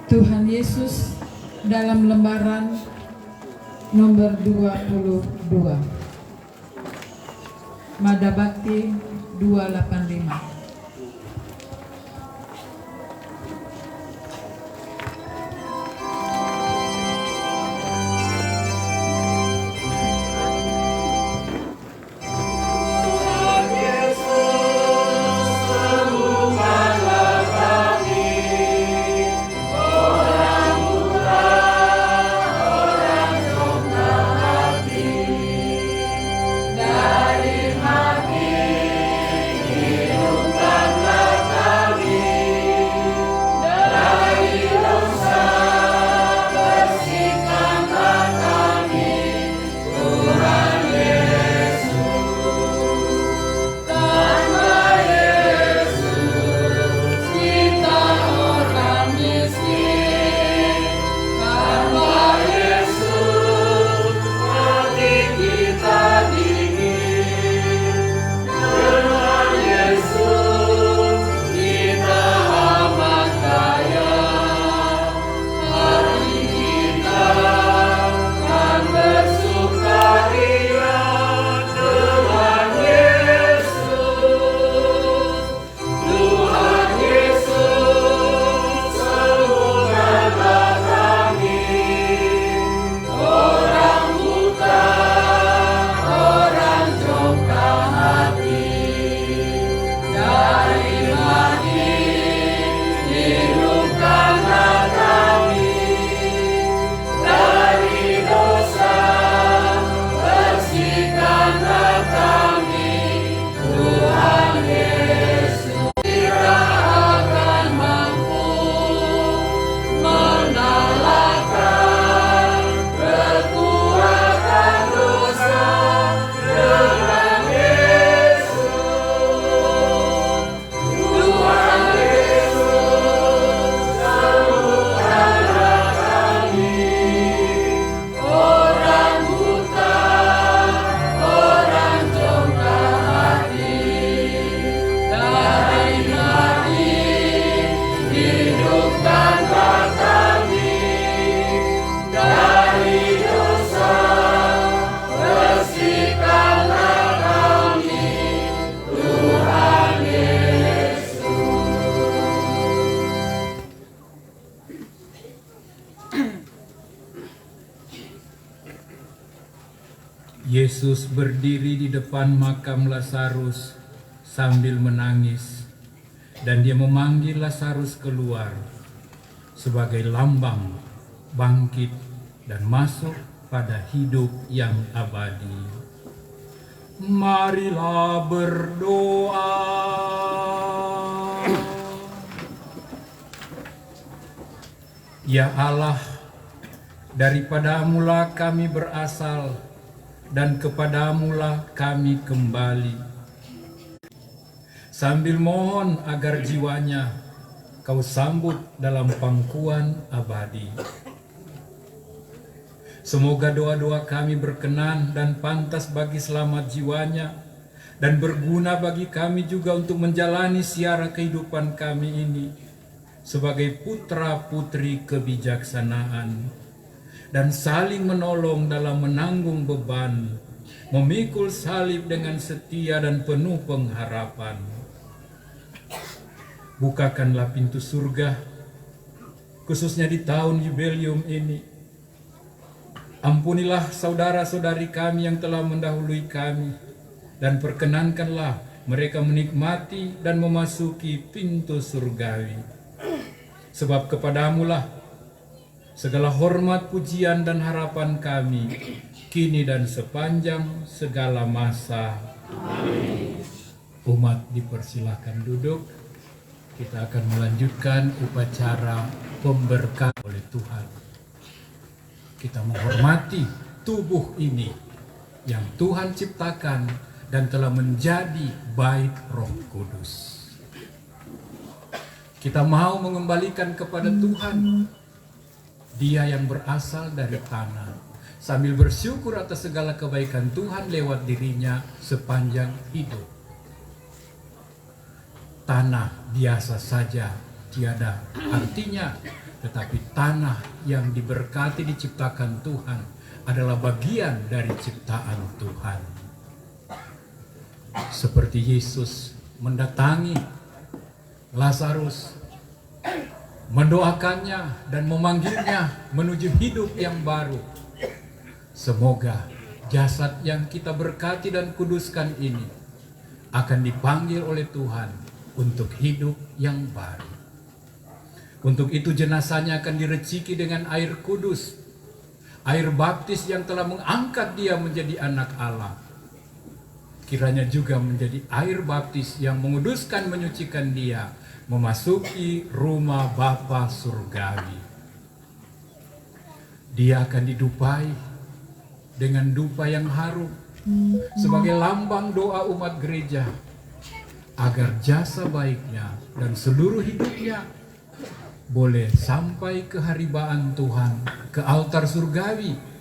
Tuhan Yesus dalam lembaran nomor 22. Mada Bakti 285. Dari mati hidup Yesus berdiri di depan makam Lazarus sambil menangis, dan dia memanggil Lazarus keluar sebagai lambang bangkit dan masuk pada hidup yang abadi. Marilah berdoa. Ya Allah, daripadamu-lah kami berasal, dan kepadamu-lah kami kembali. Sambil mohon agar jiwanya Kau sambut dalam pangkuan abadi. Semoga doa-doa kami berkenan dan pantas bagi selamat jiwanya, dan berguna bagi kami juga untuk menjalani siara kehidupan kami ini sebagai putra-putri kebijaksanaan, dan saling menolong dalam menanggung beban, memikul salib dengan setia dan penuh pengharapan. Bukakanlah pintu surga, khususnya di tahun jubileum ini. Ampunilah saudara-saudari kami yang telah mendahului kami, dan perkenankanlah mereka menikmati dan memasuki pintu surgawi. Sebab kepadamu-lah segala hormat, pujian, dan harapan kami, kini dan sepanjang segala masa. Amin. Umat dipersilahkan duduk. Kita akan melanjutkan upacara pemberkatan oleh Tuhan. Kita menghormati tubuh ini yang Tuhan ciptakan dan telah menjadi bait Roh Kudus. Kita mau mengembalikan kepada Tuhan, Dia yang berasal dari tanah, sambil bersyukur atas segala kebaikan Tuhan lewat dirinya sepanjang hidup. Tanah biasa saja tiada artinya, tetapi tanah yang diberkati diciptakan Tuhan adalah bagian dari ciptaan Tuhan. Seperti Yesus mendatangi Lazarus, mendoakannya dan memanggilnya menuju hidup yang baru. Semoga jasad yang kita berkati dan kuduskan ini akan dipanggil oleh Tuhan untuk hidup yang baru. Untuk itu jenazahnya akan direciki dengan air kudus, air baptis yang telah mengangkat dia menjadi anak Allah. Kiranya juga menjadi air baptis yang menguduskan, menyucikan dia memasuki rumah Bapa surgawi. Dia akan didupai dengan dupa yang harum sebagai lambang doa umat gereja agar jasa baiknya dan seluruh hidupnya boleh sampai ke haribaan Tuhan, ke altar surgawi.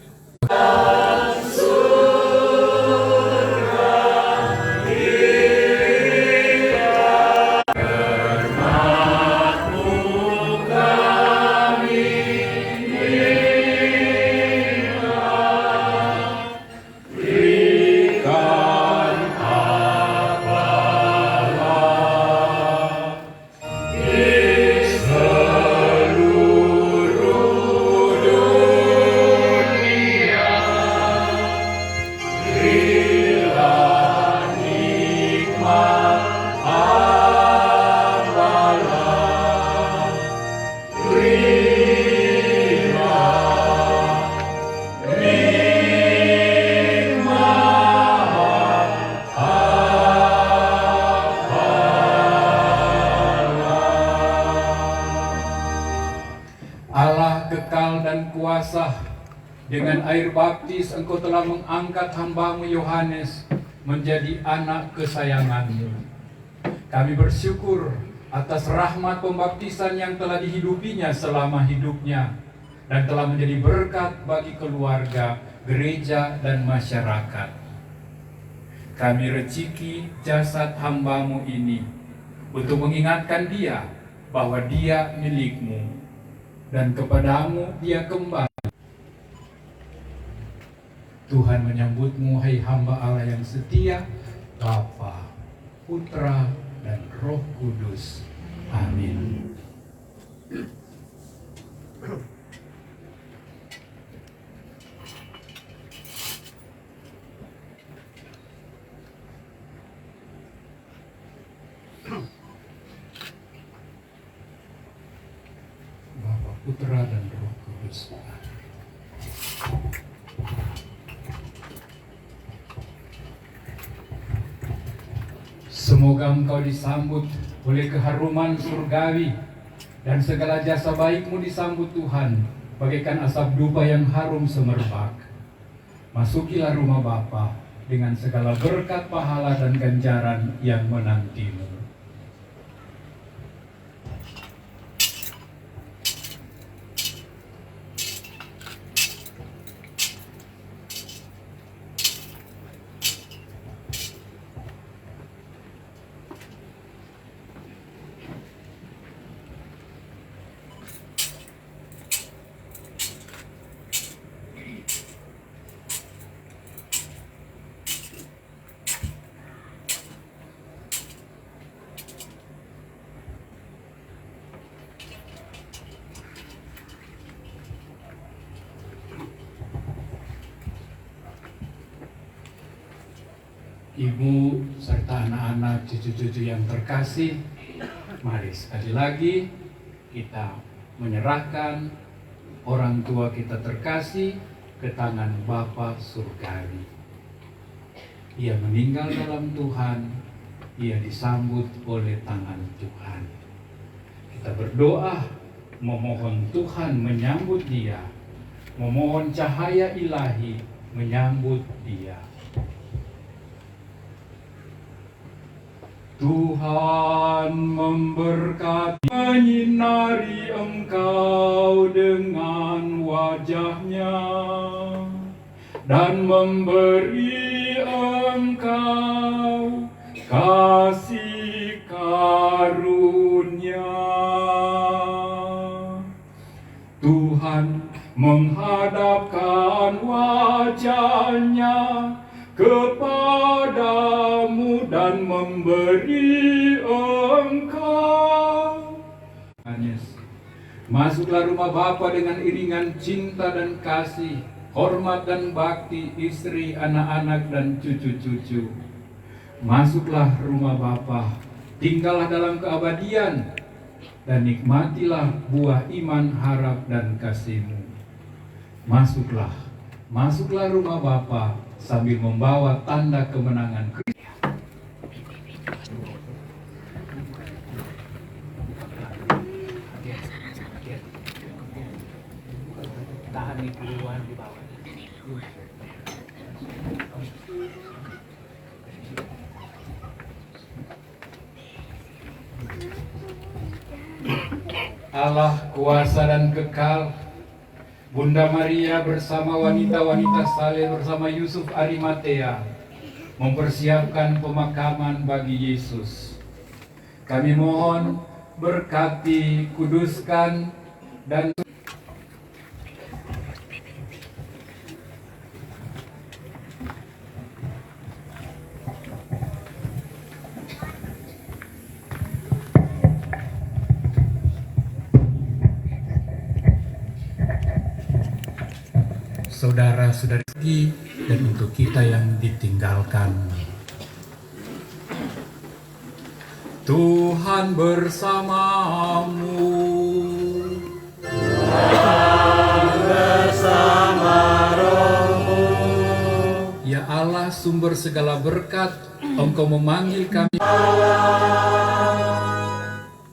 Dengan air baptis engkau telah mengangkat hamba-Mu Yohanes menjadi anak kesayangan-Mu. Kami bersyukur atas rahmat pembaptisan yang telah dihidupinya selama hidupnya dan telah menjadi berkat bagi keluarga, gereja, dan masyarakat. Kami reciki jasad hamba-Mu ini untuk mengingatkan dia bahwa dia milik-Mu dan kepadamu dia kembali. Tuhan menyambut-Mu, hai hamba Allah yang setia, Bapa, Putra, dan Roh Kudus. Amin. Semoga engkau disambut oleh keharuman surgawi, dan segala jasa baikmu disambut Tuhan bagaikan asap dupa yang harum semerbak. Masukilah rumah Bapa dengan segala berkat pahala dan ganjaran yang menantimu. Ibu serta anak-anak, cucu-cucu yang terkasih, mari sekali lagi kita menyerahkan orang tua kita terkasih ke tangan Bapa Surgawi. Ia meninggal dalam Tuhan, ia disambut oleh tangan Tuhan. Kita berdoa memohon Tuhan menyambut dia, memohon cahaya ilahi menyambut dia. Tuhan memberkati, menyinari engkau dengan wajah-Nya dan memberi engkau kasih karunia. Tuhan menghadapkan wajah-Nya kepadamu dan memberi engkau. Masuklah rumah Bapa dengan iringan cinta dan kasih, hormat dan bakti istri, anak-anak dan cucu-cucu. Masuklah rumah Bapa, tinggallah dalam keabadian dan nikmatilah buah iman, harap dan kasih-Mu. Masuklah rumah Bapa sambil membawa tanda kemenangan Kristus. Tahan di keluar di bawah. Allah kuasa dan kekal, Bunda Maria bersama wanita-wanita saleh bersama Yusuf Arimatea mempersiapkan pemakaman bagi Yesus. Kami mohon berkati, kuduskan, dan saudara-saudari dan untuk kita yang ditinggalkan. Tuhan bersamamu. Bersama rohmu. Ya Allah, sumber segala berkat, Engkau memanggil kami.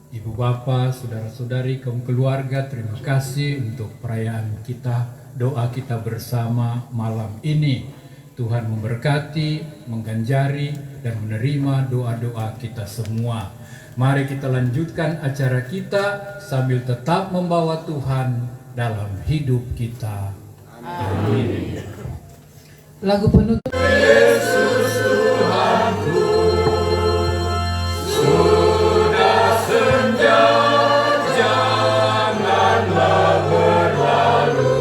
Ibu bapa, saudara-saudari, kaum keluarga, terima kasih untuk perayaan kita, doa kita bersama malam ini. Tuhan memberkati, mengganjari, dan menerima doa-doa kita semua. Mari kita lanjutkan acara kita sambil tetap membawa Tuhan dalam hidup kita. Amin. Lagu penutup. Yesus Tuhanku, sudah senja, janganlah berlalu.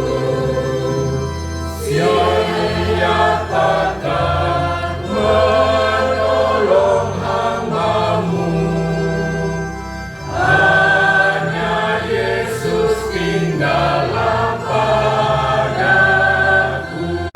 Siapakah menolong hamba-Mu? Hanya Yesus tinggallah padaku.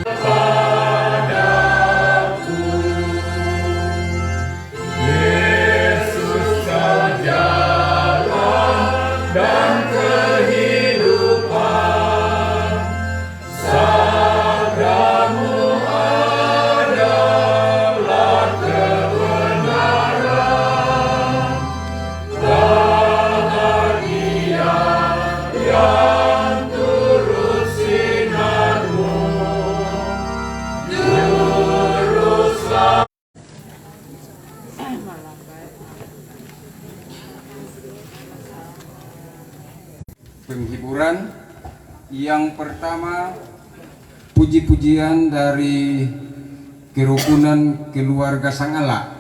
Yang pertama, puji-pujian dari kerukunan keluarga Sangala.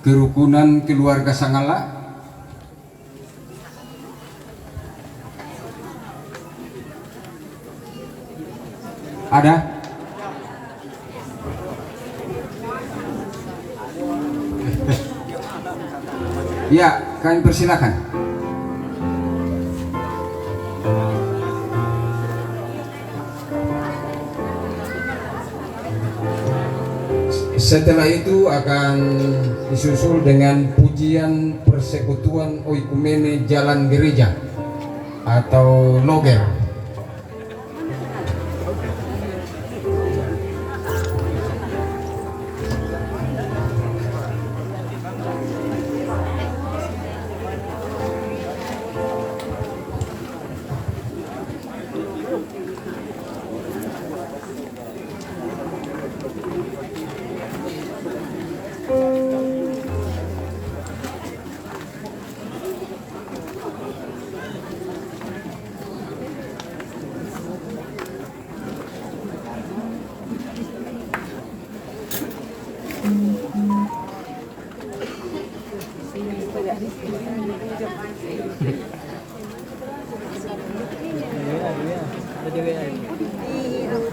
Kerukunan keluarga Sangala. Ada? Ya, kami persilakan. Setelah itu akan disusul dengan pujian Persekutuan Oikumene Jalan Gereja atau Loger.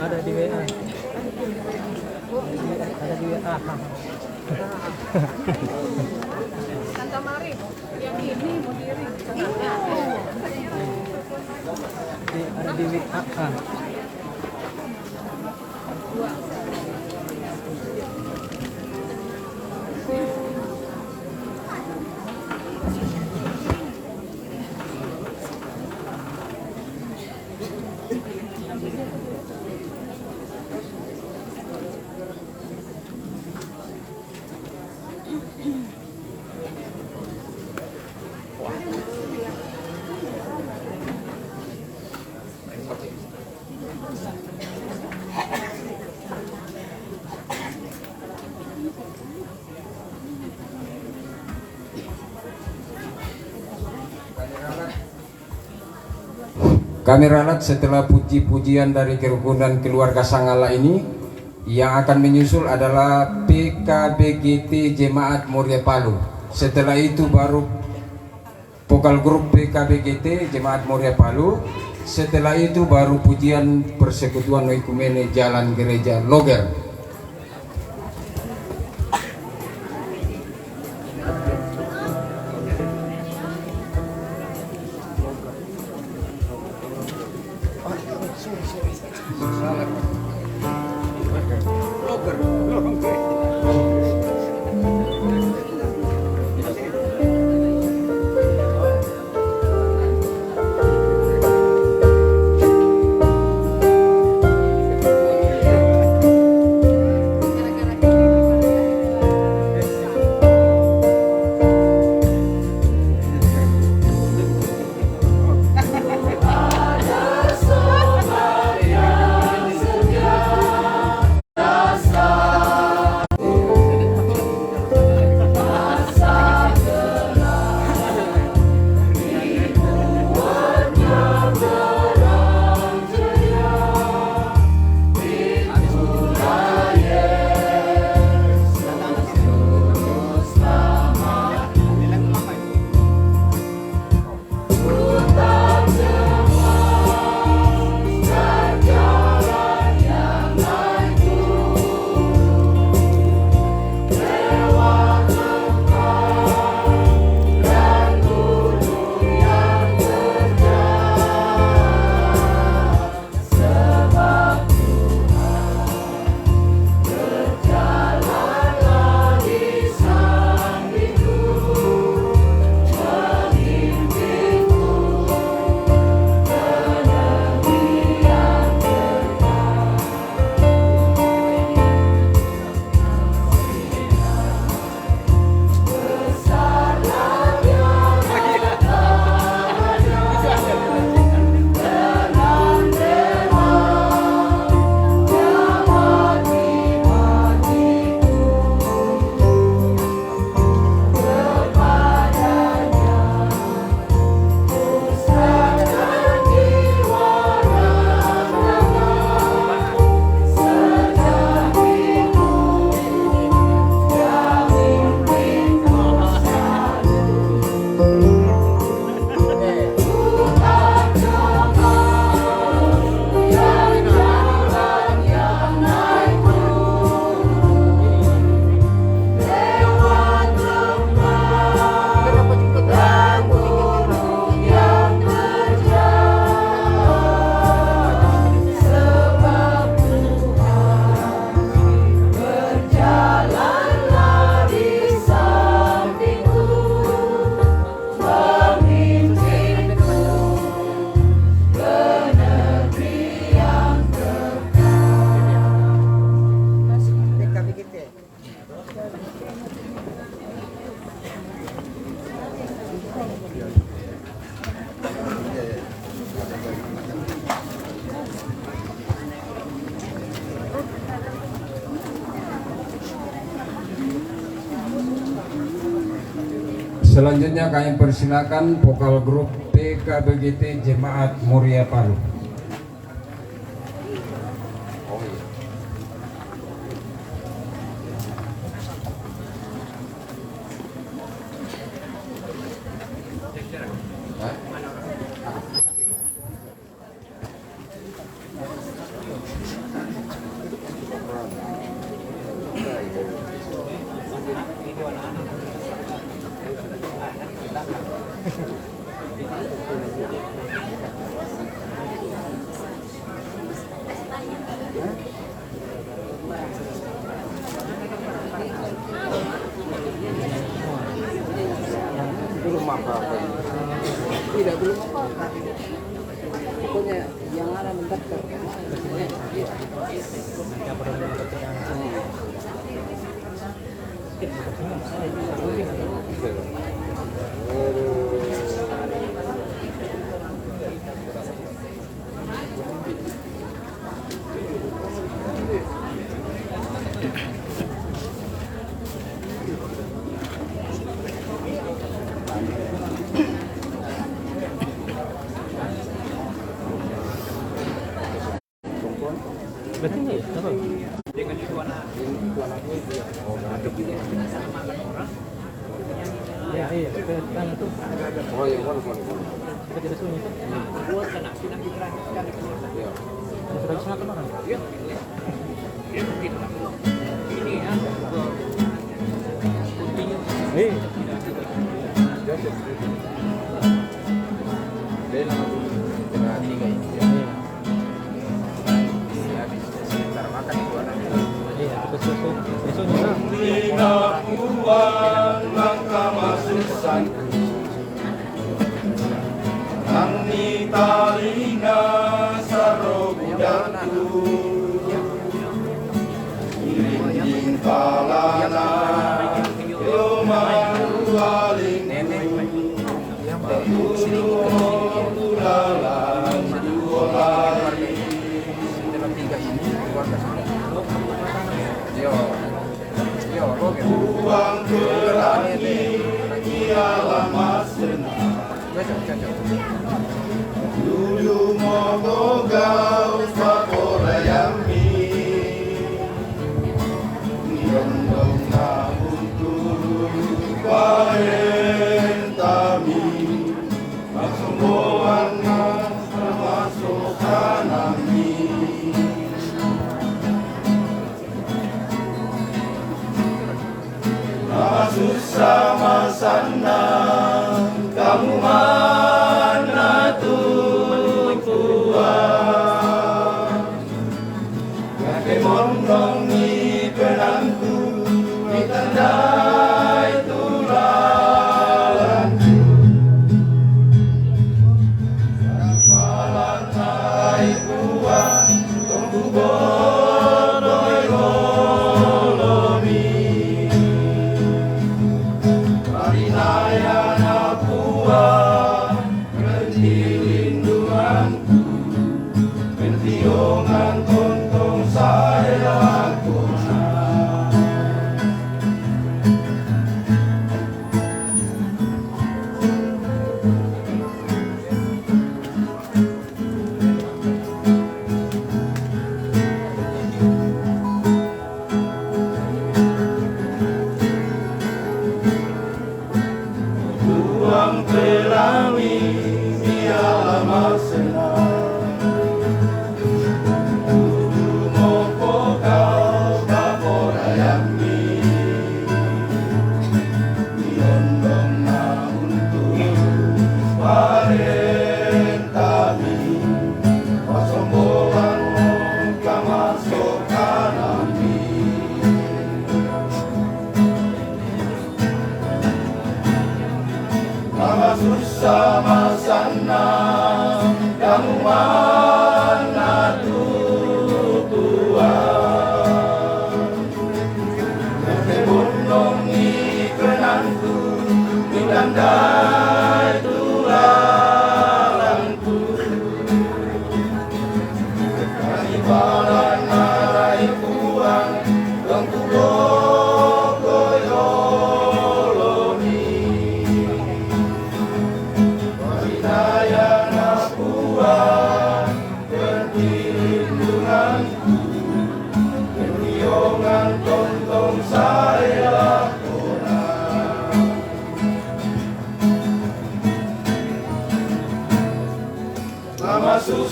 Ada di WA. Ada di WA. Santa Mari, yang ini mau diri. Ada di WA. Kami ralat setelah puji-pujian dari kerukunan keluarga Sangala ini, yang akan menyusul adalah PKBGT Jemaat Muria Palu. Setelah itu baru vokal grup PKBGT Jemaat Muria Palu. Setelah itu baru pujian Persekutuan Oikumene Jalan Gereja Loger. Ada Selanjutnya kami persilakan vokal grup PKBGT Jemaat Muria Palu. Belum apa-apa ini. Tidak belum apa-apa. Pokoknya yang ada mendaftar. Betul ya? Apa? Dengan itu anak. Ya, iya, ke tangan tuh. Oh iya, boleh. Kita tidak sunyi tuh. Buat kena, sudah diterangkan. Iya. Sudah bisa makan orang? Iya. Ini ya. Eh.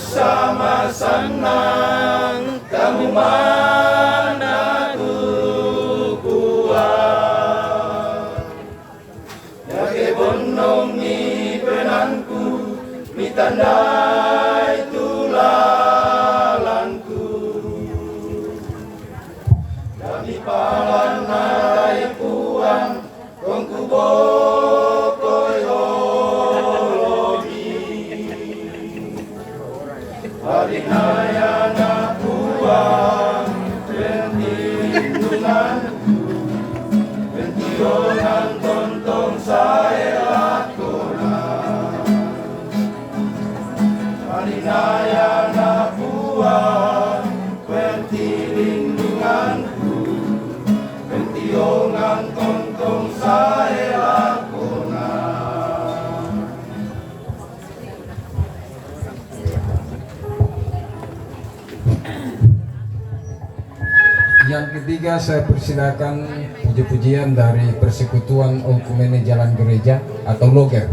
sama senang kamu mana kuat. Yake bonong ni penanku mi tandai tulalanku. Kami palan narai puang kongku bokoi holomi. Harinaya na puang penindunganku, pentiongan tontong saya lakonan. Harinaya na puang penindunganku, pentiongan tontong saya lakonan. Yang ketiga, saya persilakan puji-pujian dari Persekutuan Okumene Jalan Gereja atau Loger.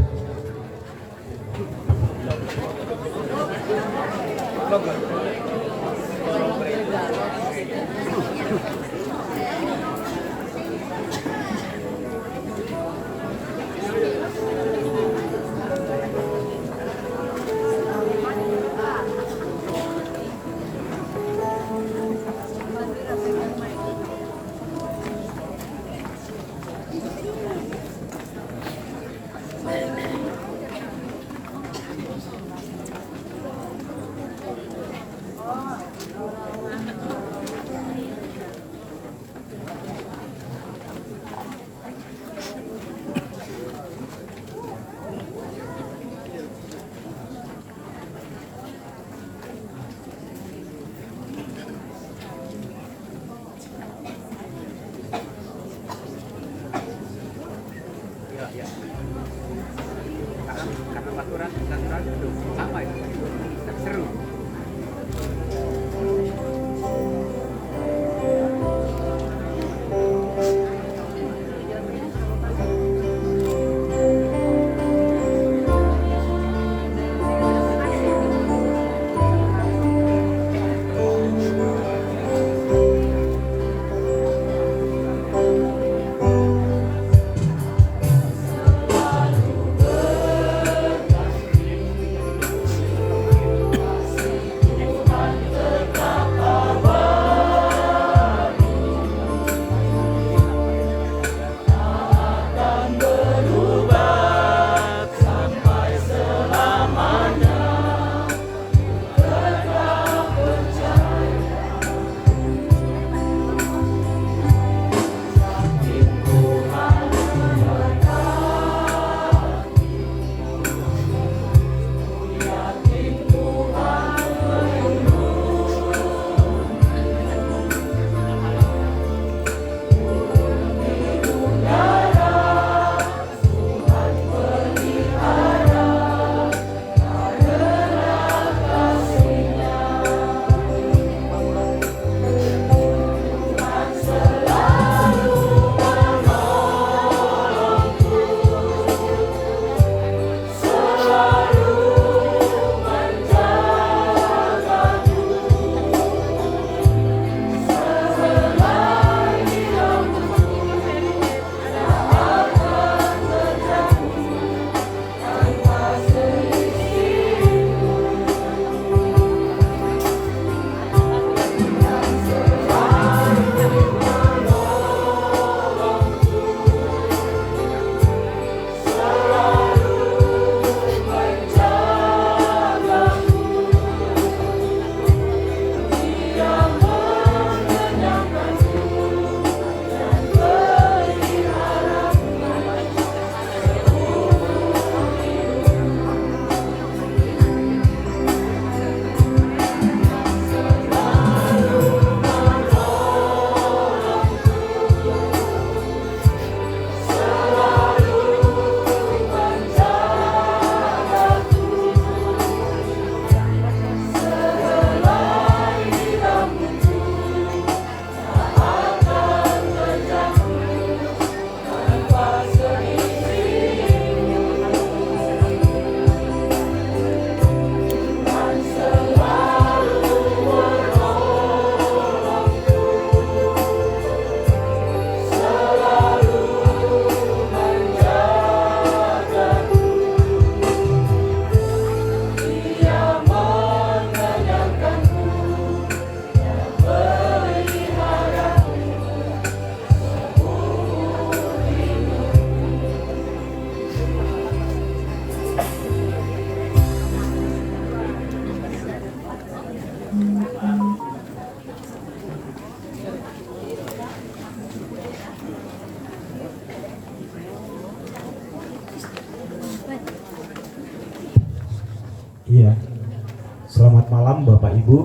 malam Bapak Ibu.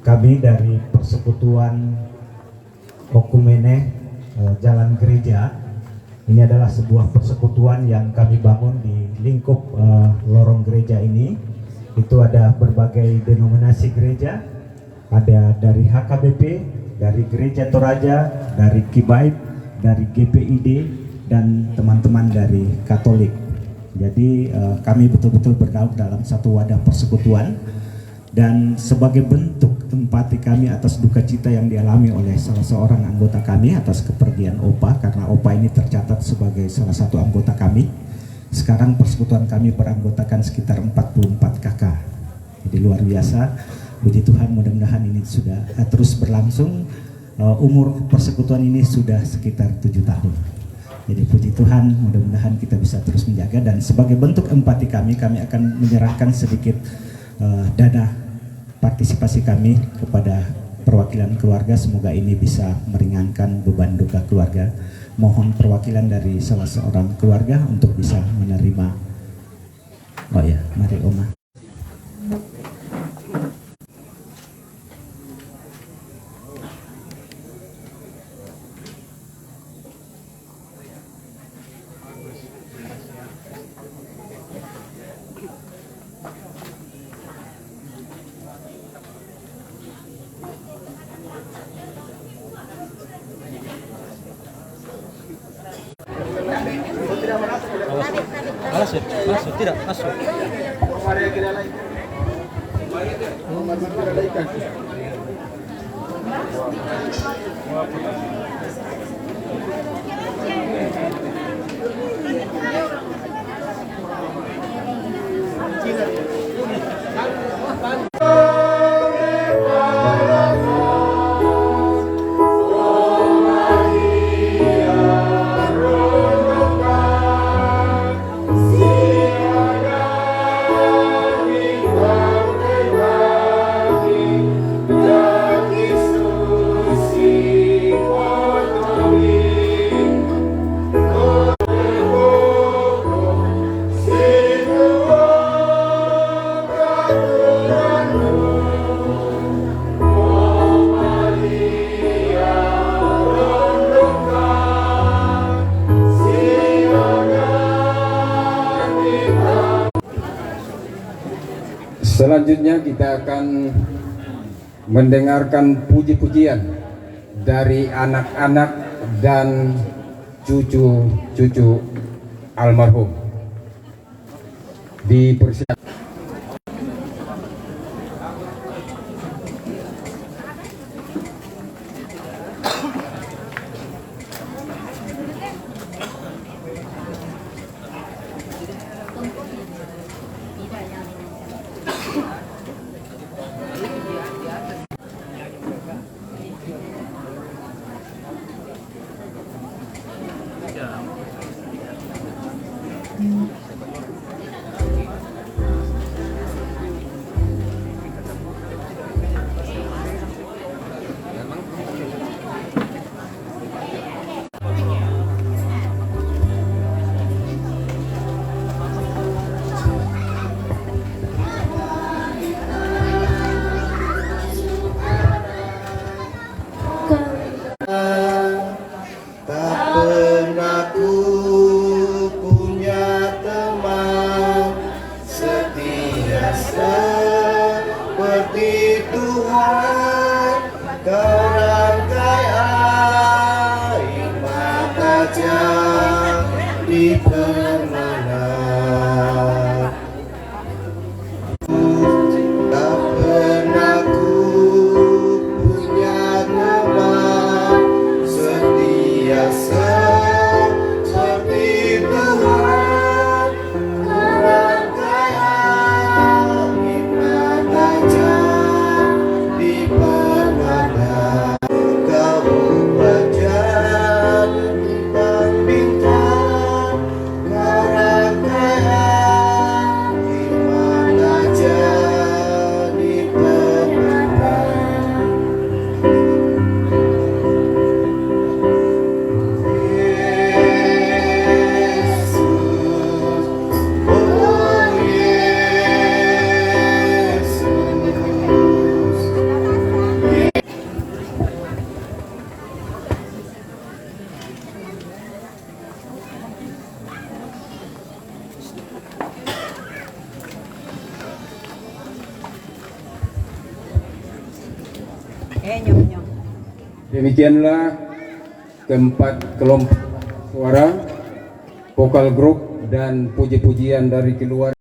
Kami dari Persekutuan Okumene Jalan Gereja. Ini adalah sebuah persekutuan yang kami bangun di lingkup lorong gereja ini. Itu ada berbagai denominasi gereja. Ada dari HKBP, dari Gereja Toraja, dari Kibaib, dari GPID, dan teman-teman dari Katolik. Jadi kami betul-betul bergaul dalam satu wadah persekutuan, dan sebagai bentuk empati kami atas duka cita yang dialami oleh salah seorang anggota kami atas kepergian Opa, karena Opa ini tercatat sebagai salah satu anggota kami. Sekarang persekutuan kami beranggotakan sekitar 44 kakak. Jadi luar biasa. Puji Tuhan, mudah-mudahan ini sudah terus berlangsung. Umur persekutuan ini sudah sekitar 7 tahun. Jadi puji Tuhan, mudah-mudahan kita bisa terus menjaga, dan sebagai bentuk empati kami akan menyerahkan sedikit dana partisipasi kami kepada perwakilan keluarga. Semoga ini bisa meringankan beban duka keluarga. Mohon perwakilan dari salah seorang keluarga untuk bisa menerima. Oh ya, mari Oma. Masuk, tidak masuk. Selanjutnya kita akan mendengarkan puji-pujian dari anak-anak dan cucu-cucu almarhum. Dipersilakan. Demikianlah keempat kelompok suara, vokal grup dan puji-pujian dari keluarga.